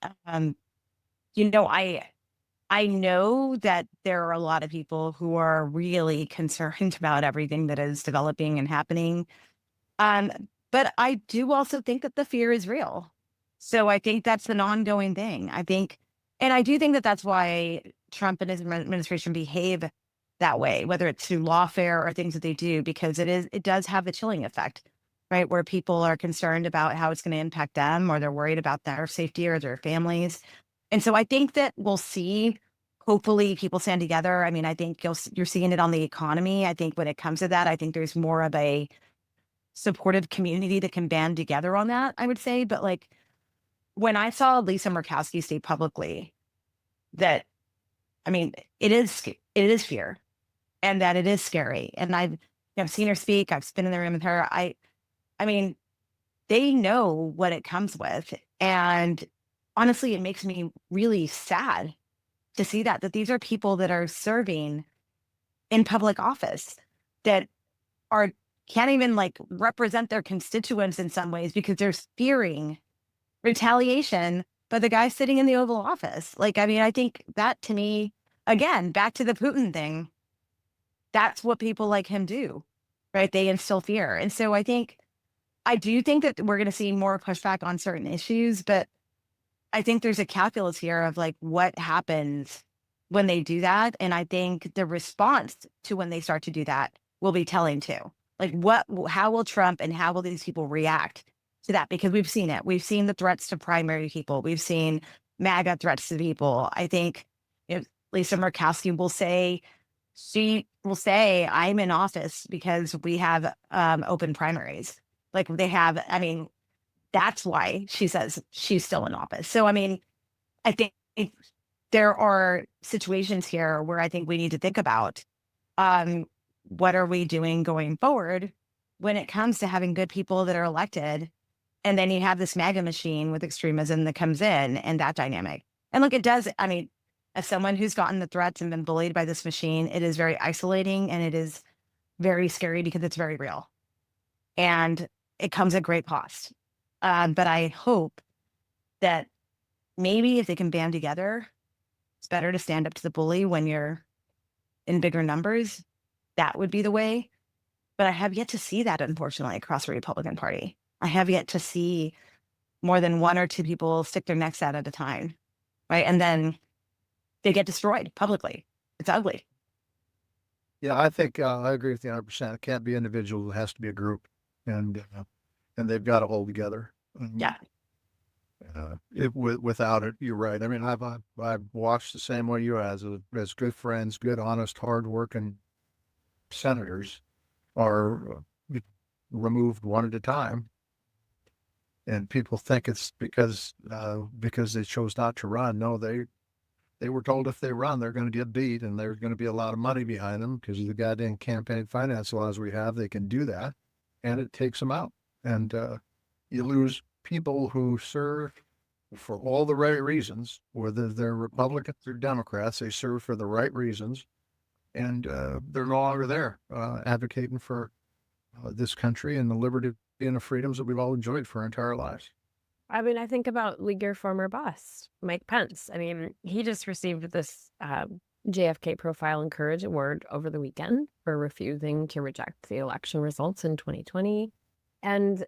I know that there are a lot of people who are really concerned about everything that is developing and happening. But I do also think that the fear is real. So I think that's an ongoing thing. And I do think that that's why Trump and his administration behave that way, whether it's through lawfare or things that they do, because it does have a chilling effect, right? Where people are concerned about how it's going to impact them, or they're worried about their safety or their families. And so I think that we'll see, hopefully, people stand together. I mean, I think you're seeing it on the economy. I think when it comes to that, I think there's more of a supportive community that can band together on that, I would say. But like, when I saw Lisa Murkowski state publicly that, I mean, it is fear, and that it is scary. And I've seen her speak. I've been in the room with her. I mean, they know what it comes with. And honestly, it makes me really sad to see that these are people that are serving in public office that can't even like represent their constituents in some ways, because they're fearing retaliation by the guy sitting in the Oval Office. Like, I mean, I think that, to me, again, back to the Putin thing, that's what people like him do, right? They instill fear. And so I do think that we're going to see more pushback on certain issues, but I think there's a calculus here of like what happens when they do that. And I think the response to when they start to do that will be telling too. Like how will Trump and how will these people react to that? Because we've seen it. We've seen the threats to primary people. We've seen MAGA threats to people. I think Lisa Murkowski will say, I'm in office because we have open primaries. Like they have, I mean, that's why she says she's still in office. So, I mean, I think there are situations here where I think we need to think about what are we doing going forward when it comes to having good people that are elected. And then you have this MAGA machine with extremism that comes in, and that dynamic. And look, it does. I mean, as someone who's gotten the threats and been bullied by this machine, it is very isolating, and it is very scary because it's very real. And it comes at great cost. But I hope that maybe if they can band together, it's better to stand up to the bully when you're in bigger numbers. That would be the way. But I have yet to see that, unfortunately, across the Republican Party. I have yet to see more than one or two people stick their necks out at a time, right? And then they get destroyed publicly. It's ugly. Yeah, I think I agree with you 100%. It can't be individual; it has to be a group, and they've got to hold together. Yeah. Without it, you're right. I mean, I've watched the same way you have, as good friends, good, honest, hardworking senators are removed one at a time, and people think it's because they chose not to run. No, they were told if they run, they're going to get beat, and there's going to be a lot of money behind them because of the goddamn campaign finance laws we have. They can do that, and it takes them out, and you lose people who serve for all the right reasons, whether they're Republicans or Democrats. They serve for the right reasons, and they're no longer there advocating for this country and the liberty and the freedoms that we've all enjoyed for our entire lives. I mean, I think about your former boss, Mike Pence. I mean, he just received this JFK Profile and Courage Award over the weekend for refusing to reject the election results in 2020. And,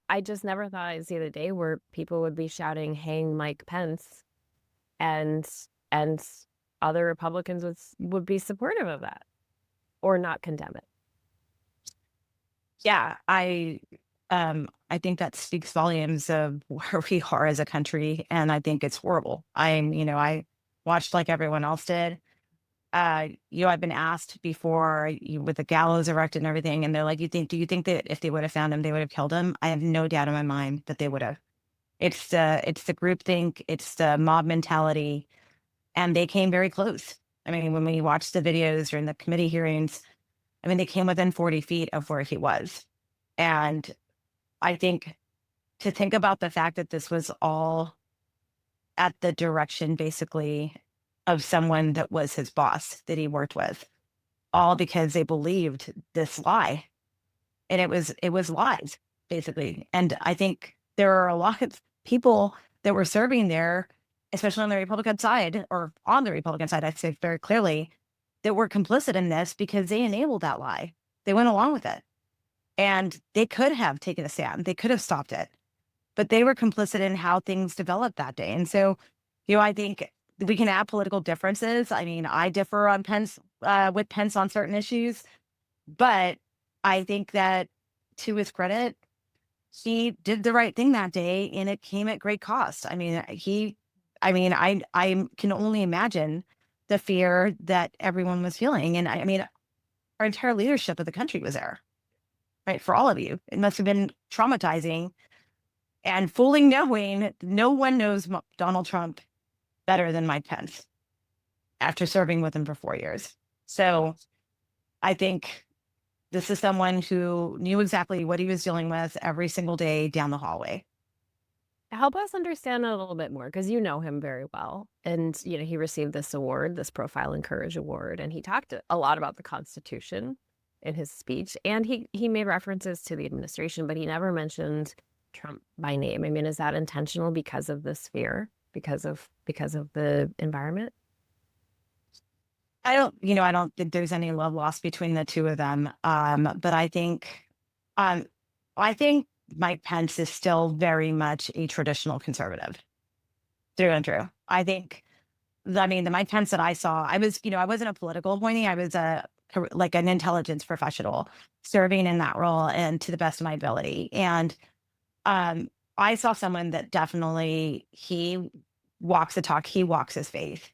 I just never thought I'd see the day where people would be shouting, "Hang Mike Pence," and other Republicans would be supportive of that or not condemn it. Yeah, I think that speaks volumes of where we are as a country, and I think it's horrible. I watched like everyone else did. I've been asked before with the gallows erected and everything, and they're like, do you think that if they would have found him, they would have killed him?" I have no doubt in my mind that they would have. It's the groupthink, it's the mob mentality, and they came very close. I mean, when we watched the videos during the committee hearings, I mean, they came within 40 feet of where he was. And I think to think about the fact that this was all at the direction, basically, of someone that was his boss that he worked with, all because they believed this lie. And it was lies, basically. And I think there are a lot of people that were serving there, especially on the Republican side, or on the Republican side, I'd say very clearly, that were complicit in this because they enabled that lie. They went along with it. And they could have taken a stand. They could have stopped it. But they were complicit in how things developed that day. And so, I think we can have political differences. I mean, I differ on Pence with Pence on certain issues, but I think that to his credit, he did the right thing that day, and it came at great cost. I mean, I can only imagine the fear that everyone was feeling. And I mean, our entire leadership of the country was there, right? For all of you, it must have been traumatizing and fully knowing no one knows Donald Trump better than Mike Pence after serving with him for 4 years. So I think this is someone who knew exactly what he was dealing with every single day down the hallway. Help us understand a little bit more, because you know him very well. And, he received this award, this Profile and Courage Award, and he talked a lot about the Constitution in his speech. And he made references to the administration, but he never mentioned Trump by name. I mean, is that intentional because of this fear, because of the environment? I don't think there's any love lost between the two of them. But I think Mike Pence is still very much a traditional conservative through and through. The Mike Pence that I saw, I wasn't a political appointee. I was like an intelligence professional serving in that role and to the best of my ability. And I saw someone that definitely, he walks the talk. He walks his faith.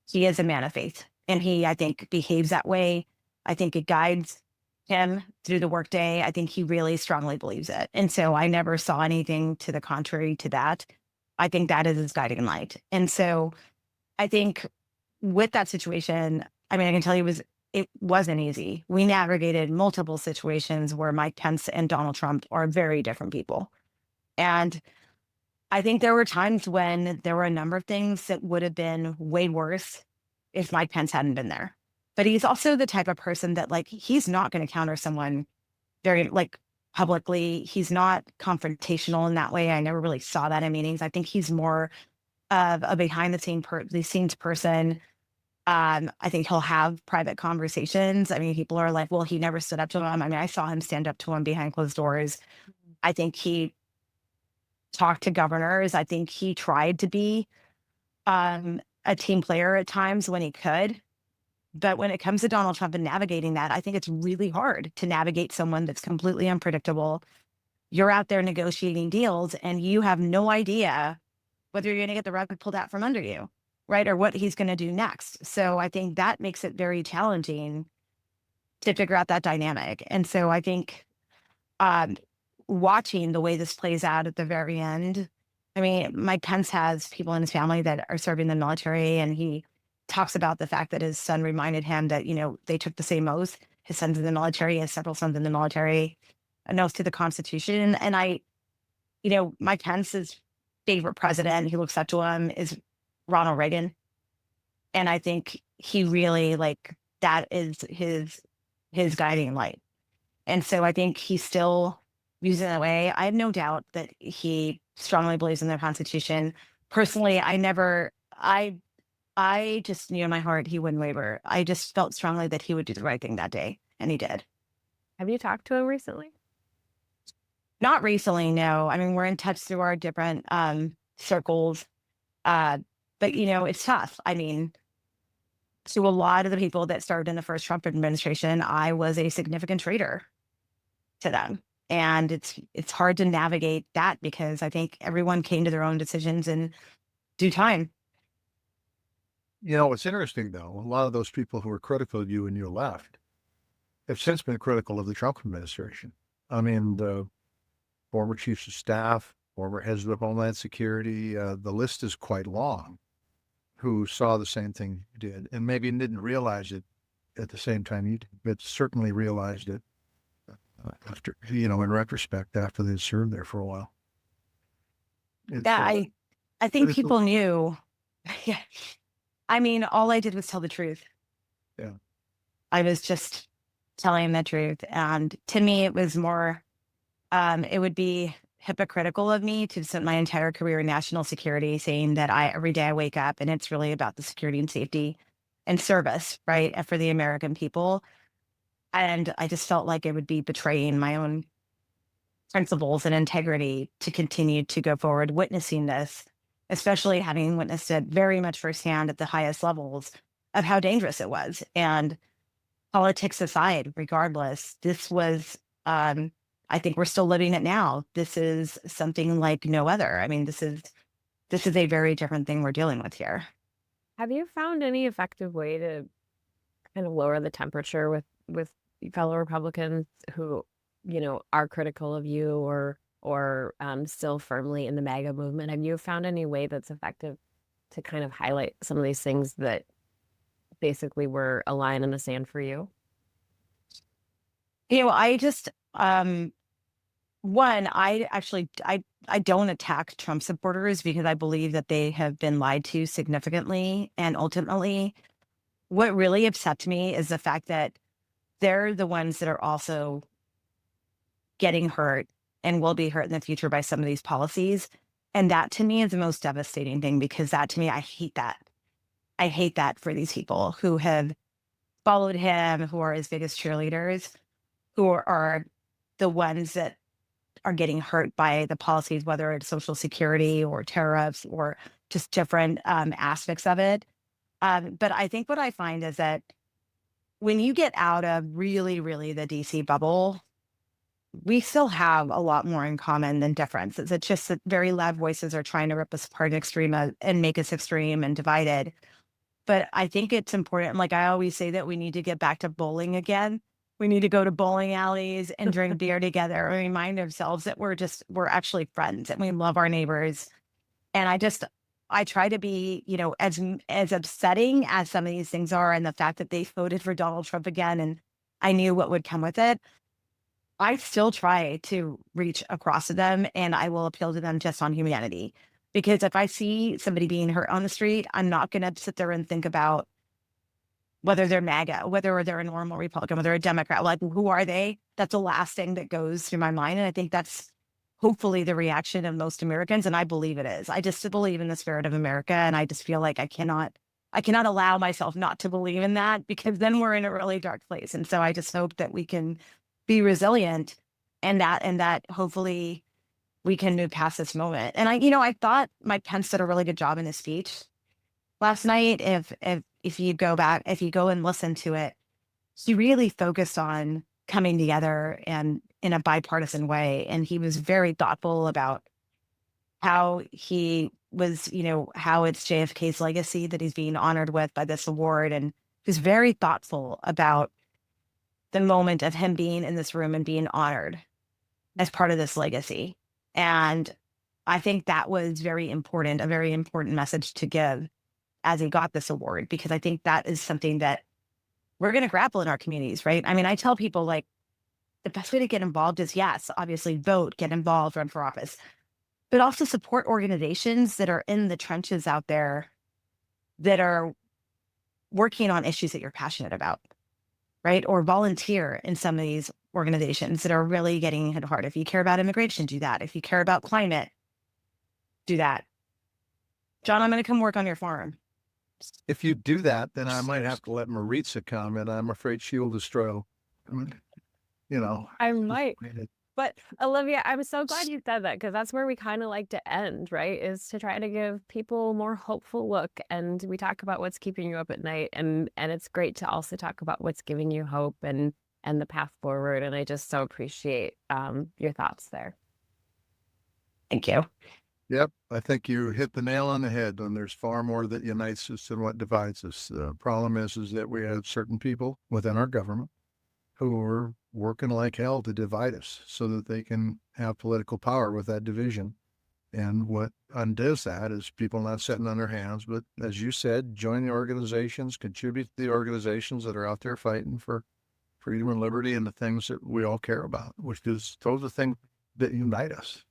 He is a man of faith. And he, I think, behaves that way. I think it guides him through the workday. I think he really strongly believes it. And so I never saw anything to the contrary to that. I think that is his guiding light. And so I think with that situation, I mean, I can tell you it wasn't easy. We navigated multiple situations where Mike Pence and Donald Trump are very different people. And I think there were times when there were a number of things that would have been way worse if Mike Pence hadn't been there. But he's also the type of person that, like, he's not going to counter someone very, like, publicly. He's not confrontational in that way. I never really saw that in meetings. I think he's more of a behind the scenes person. I think he'll have private conversations. I mean, people are like, well, he never stood up to him. I mean, I saw him stand up to him behind closed doors. I think he talked to governors. I think he tried to be a team player at times when he could. But when it comes to Donald Trump and navigating that, I think it's really hard to navigate someone that's completely unpredictable. You're out there negotiating deals and you have no idea whether you're going to get the rug pulled out from under you, right? Or what he's going to do next. So I think that makes it very challenging to figure out that dynamic. And so I think watching the way this plays out at the very end, I mean, Mike Pence has people in his family that are serving the military, and he talks about the fact that his son reminded him that, they took the same oath. His son's in the military, he has several sons in the military, an oath to the Constitution. And Mike Pence is favorite president who looks up to him is Ronald Reagan. And I think he really like that is his guiding light. And so I think he's still using that way. I have no doubt that he strongly believes in the Constitution. Personally, I just knew in my heart he wouldn't waver. I just felt strongly that he would do the right thing that day, and he did. Have you talked to him recently? Not recently, no. I mean, we're in touch through our different circles, but it's tough. I mean, to a lot of the people that served in the first Trump administration, I was a significant traitor to them. And it's hard to navigate that because I think everyone came to their own decisions in due time. It's interesting, though. A lot of those people who were critical of you and you left have since been critical of the Trump administration. I mean, the former chiefs of staff, former heads of Homeland Security, the list is quite long, who saw the same thing you did and maybe didn't realize it at the same time you did, but certainly realized it after, in retrospect, after they served there for a while. Yeah, I think people knew. Yeah. I mean, all I did was tell the truth. Yeah. I was just telling the truth. And to me, it was more, it would be hypocritical of me to spend my entire career in national security saying that every day I wake up and it's really about the security and safety and service, right, and for the American people. And I just felt like it would be betraying my own principles and integrity to continue to go forward witnessing this, especially having witnessed it very much firsthand at the highest levels of how dangerous it was. And politics aside, regardless, this was, I think we're still living it now. This is something like no other. I mean, this is a very different thing we're dealing with here. Have you found any effective way to kind of lower the temperature with fellow Republicans who, are critical of you or still firmly in the MAGA movement? Have you found any way that's effective to kind of highlight some of these things that basically were a line in the sand for you? I just, one, I don't attack Trump supporters because I believe that they have been lied to significantly. And ultimately, what really upsets me is the fact that they're the ones that are also getting hurt and will be hurt in the future by some of these policies. And that to me is the most devastating thing because that to me, I hate that. I hate that for these people who have followed him, who are his biggest cheerleaders, who are the ones that are getting hurt by the policies, whether it's Social Security or tariffs or just different aspects of it. But I think what I find is that when you get out of really, really the DC bubble, we still have a lot more in common than difference. It's just that very loud voices are trying to rip us apart and make us extreme and divided. But I think it's important. Like I always say that we need to get back to bowling again. We need to go to bowling alleys and drink beer together and remind ourselves that we're actually friends and we love our neighbors. And I try to be, as upsetting as some of these things are, and the fact that they voted for Donald Trump again, and I knew what would come with it. I still try to reach across to them, and I will appeal to them just on humanity. Because if I see somebody being hurt on the street, I'm not going to sit there and think about whether they're MAGA, whether they're a normal Republican, whether they're a Democrat. Like, who are they? That's the last thing that goes through my mind. And I think that's hopefully the reaction of most Americans. And I believe it is. I just believe in the spirit of America. And I just feel like I cannot allow myself not to believe in that, because then we're in a really dark place. And so I just hope that we can be resilient and that hopefully we can move past this moment. And I thought Mike Pence did a really good job in his speech last night. If you go and listen to it, he really focused on coming together and in a bipartisan way. And he was very thoughtful about how he was, how it's JFK's legacy that he's being honored with by this award. And he was very thoughtful about the moment of him being in this room and being honored as part of this legacy. And I think that was a very important message to give as he got this award, because I think that is something that we're going to grapple in our communities, right? I mean, I tell people, like, the best way to get involved is, yes, obviously vote, get involved, run for office. but also support organizations that are in the trenches out there that are working on issues that you're passionate about, right? Or volunteer in some of these organizations that are really getting hit hard. If you care about immigration, do that. If you care about climate, do that. John, I'm going to come work on your farm. If you do that, then I might have to let Maritsa come, and I'm afraid she will destroy, I might. But Olivia, I'm so glad you said that, because that's where we kind of like to end, right? Is to try to give people a more hopeful look. And we talk about what's keeping you up at night. And it's great to also talk about what's giving you hope and the path forward. And I just so appreciate your thoughts there. Thank you. Yep, I think you hit the nail on the head. And there's far more that unites us than what divides us. The problem is that we have certain people within our government who are working like hell to divide us so that they can have political power with that division. And what undoes that is people not sitting on their hands, but as you said, join the organizations, contribute to the organizations that are out there fighting for freedom and liberty and the things that we all care about, which is those are the things that unite us.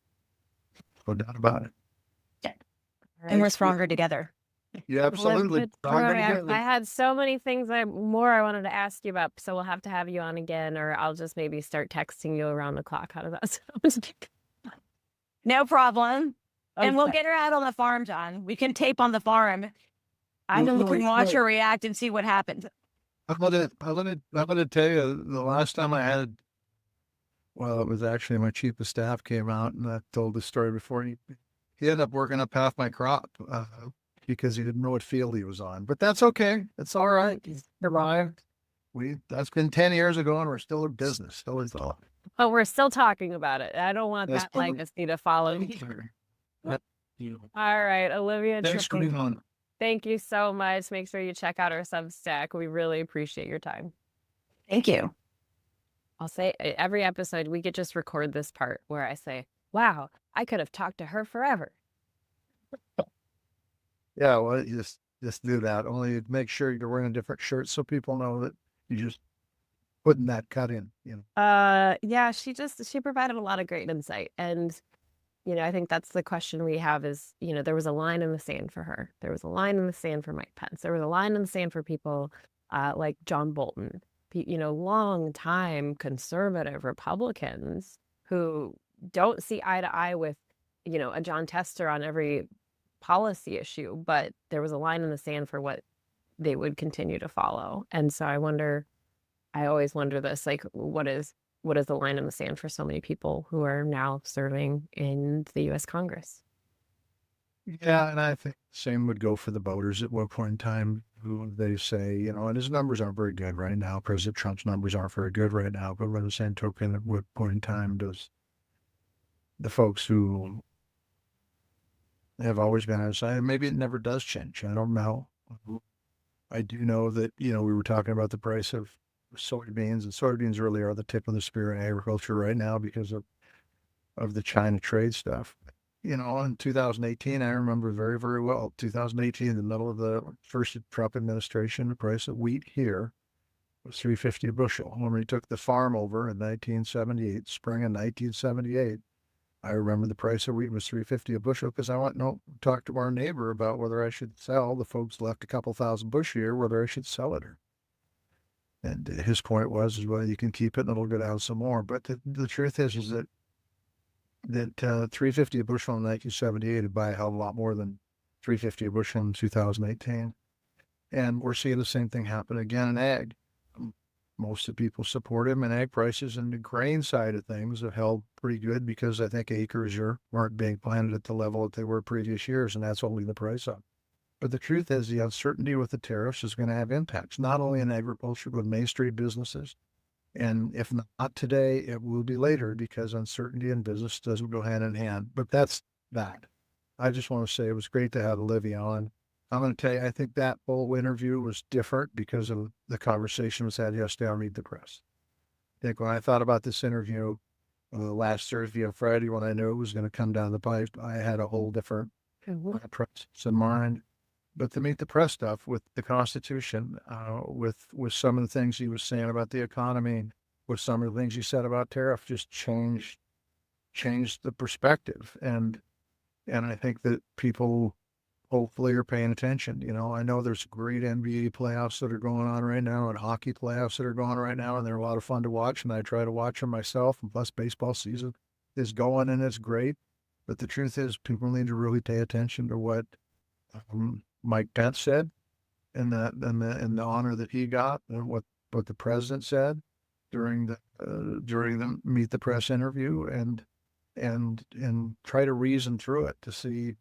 No doubt about it. Yeah. And we're stronger together. Yeah, absolutely. I had so many things I wanted to ask you about, so we'll have to have you on again, or I'll just maybe start texting you around the clock. How does that sound? No problem. Okay. And we'll get her out on the farm, John. We can tape on the farm. I can watch her react and see what happens. I'm gonna tell you, the last time I had, well, it was actually my chief of staff came out, and I told the story before. He ended up working up half my crop because he didn't know what field he was on. But that's okay. It's all right. He's survived. That's been 10 years ago, and we're still in business. Still in thought. But we're still talking about it. I don't want that legacy to follow me. All right, Olivia. Thanks for being on. Thank you so much. Make sure you check out our Substack. We really appreciate your time. Thank you. I'll say every episode we could just record this part where I say, wow, I could have talked to her forever. Yeah, well, you just do that. Only make sure you're wearing a different shirt so people know that you just putting that cut in, Yeah, she provided a lot of great insight. And, I think that's the question we have is, there was a line in the sand for her. There was a line in the sand for Mike Pence. There was a line in the sand for people like John Bolton, long time conservative Republicans who don't see eye to eye with, a John Tester on every policy issue, but there was a line in the sand for what they would continue to follow. And so I always wonder this, like, what is the line in the sand for so many people who are now serving in the U.S. Congress? Yeah, and I think the same would go for the voters at one point in time, who they say, and his numbers aren't very good right now. President Trump's numbers aren't very good right now, but by the same token, at what point in time does the folks who have always been outside, maybe it never does change. I don't know. I do know that, we were talking about the price of soybeans, and soybeans really are the tip of the spear in agriculture right now because of the China trade stuff. In 2018, I remember very, very well, 2018, in the middle of the first Trump administration, the price of wheat here was $3.50 a bushel. When we took the farm over in 1978, spring of 1978, I remember the price of wheat was $3.50 a bushel because I went and talked to our neighbor about whether I should sell. The folks left a couple thousand bushel here, whether I should sell it. And his point was, well, you can keep it and it'll go down some more. But the truth is that $3.50 a bushel in 1978 would buy a hell of a lot more than $3.50 a bushel in 2018. And we're seeing the same thing happen again in ag. Most of the people support him, and ag prices and the grain side of things have held pretty good because I think acres weren't being planted at the level that they were previous years, and that's holding the price up. But the truth is the uncertainty with the tariffs is going to have impacts, not only in agriculture, but Main Street businesses. And if not today, it will be later because uncertainty in business doesn't go hand in hand. But that's that. I just want to say it was great to have Olivia on. I'm going to tell you, I think that whole interview was different because of the conversation was had yesterday on Meet the Press. I think when I thought about this interview last Thursday and Friday, when I knew it was going to come down the pipe, I had a whole different process in mind. But the Meet the Press stuff with the Constitution, with some of the things he was saying about the economy, with some of the things he said about tariff, just changed the perspective. And And I think that people hopefully are paying attention. I know there's great NBA playoffs that are going on right now and hockey playoffs that are going on right now, and they're a lot of fun to watch. And I try to watch them myself. And plus, baseball season is going and it's great. But the truth is, people need to really pay attention to what Mike Pence said and the honor that he got, and what the president said during the Meet the Press interview, and try to reason through it to see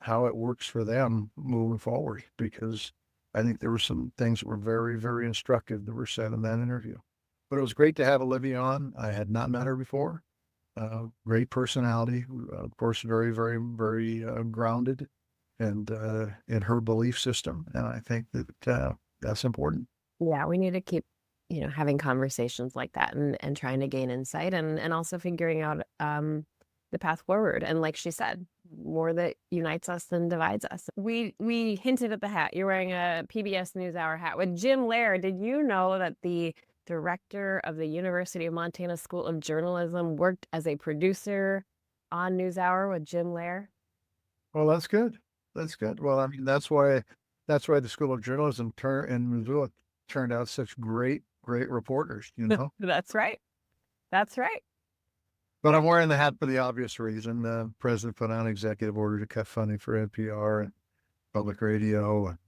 how it works for them moving forward. Because I think there were some things that were very, very instructive that were said in that interview. But it was great to have Olivia on. I had not met her before. Great personality, of course, very, very, very grounded and in her belief system. And I think that that's important. Yeah, we need to keep, having conversations like that and trying to gain insight and also figuring out the path forward. And like she said, more that unites us than divides us. We hinted at the hat. You're wearing a PBS NewsHour hat with Jim Lehrer. Did you know that the director of the University of Montana School of Journalism worked as a producer on NewsHour with Jim Lehrer? Well, that's good. That's good. Well, I mean, that's why the School of Journalism in Missoula turned out such great reporters, That's right. That's right. But I'm wearing the hat for the obvious reason. The president put out an executive order to cut funding for NPR and public radio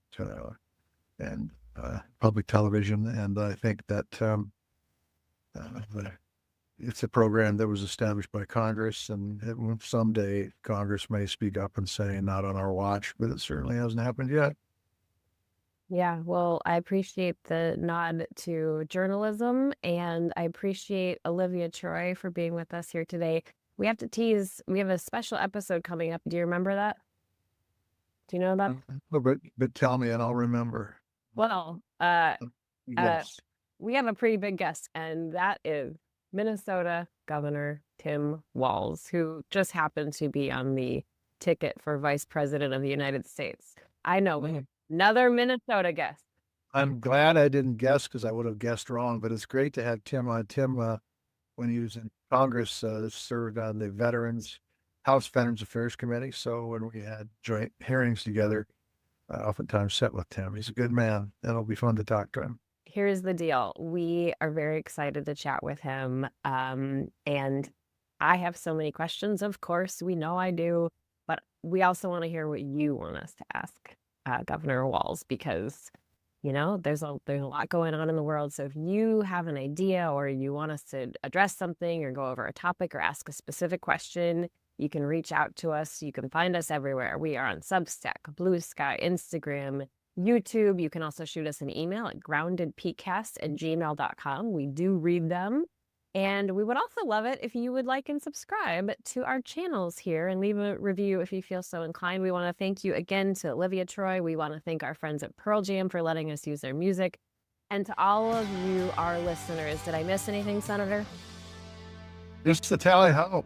and public television. And I think that it's a program that was established by Congress, and someday Congress may speak up and say, not on our watch, but it certainly hasn't happened yet. Yeah, well, I appreciate the nod to journalism, and I appreciate Olivia Troye for being with us here today. We have to tease, we have a special episode coming up. Do you remember that? Do you know that? But tell me and I'll remember. Well, Yes. we have a pretty big guest, and that is Minnesota Governor Tim Walz, who just happened to be on the ticket for Vice President of the United States. I know, another Minnesota guest. I'm glad I didn't guess, because I would have guessed wrong, but it's great to have Tim on. Tim, when he was in Congress, served on the House Veterans Affairs Committee. So when we had joint hearings together, I oftentimes sat with Tim. He's a good man. It'll be fun to talk to him. Here's the deal. We are very excited to chat with him. And I have so many questions, of course. We know I do. But we also want to hear what you want us to ask Governor Walz, because, there's a lot going on in the world. So if you have an idea, or you want us to address something or go over a topic or ask a specific question, you can reach out to us. You can find us everywhere. We are on Substack, Blue Sky, Instagram, YouTube. You can also shoot us an email at groundedpcast@gmail.com. We do read them. And we would also love it if you would like and subscribe to our channels here and leave a review if you feel so inclined. We want to thank you again to Olivia Troye. We want to thank our friends at Pearl Jam for letting us use their music. And to all of you, our listeners, did I miss anything, Senator? Just to tally ho.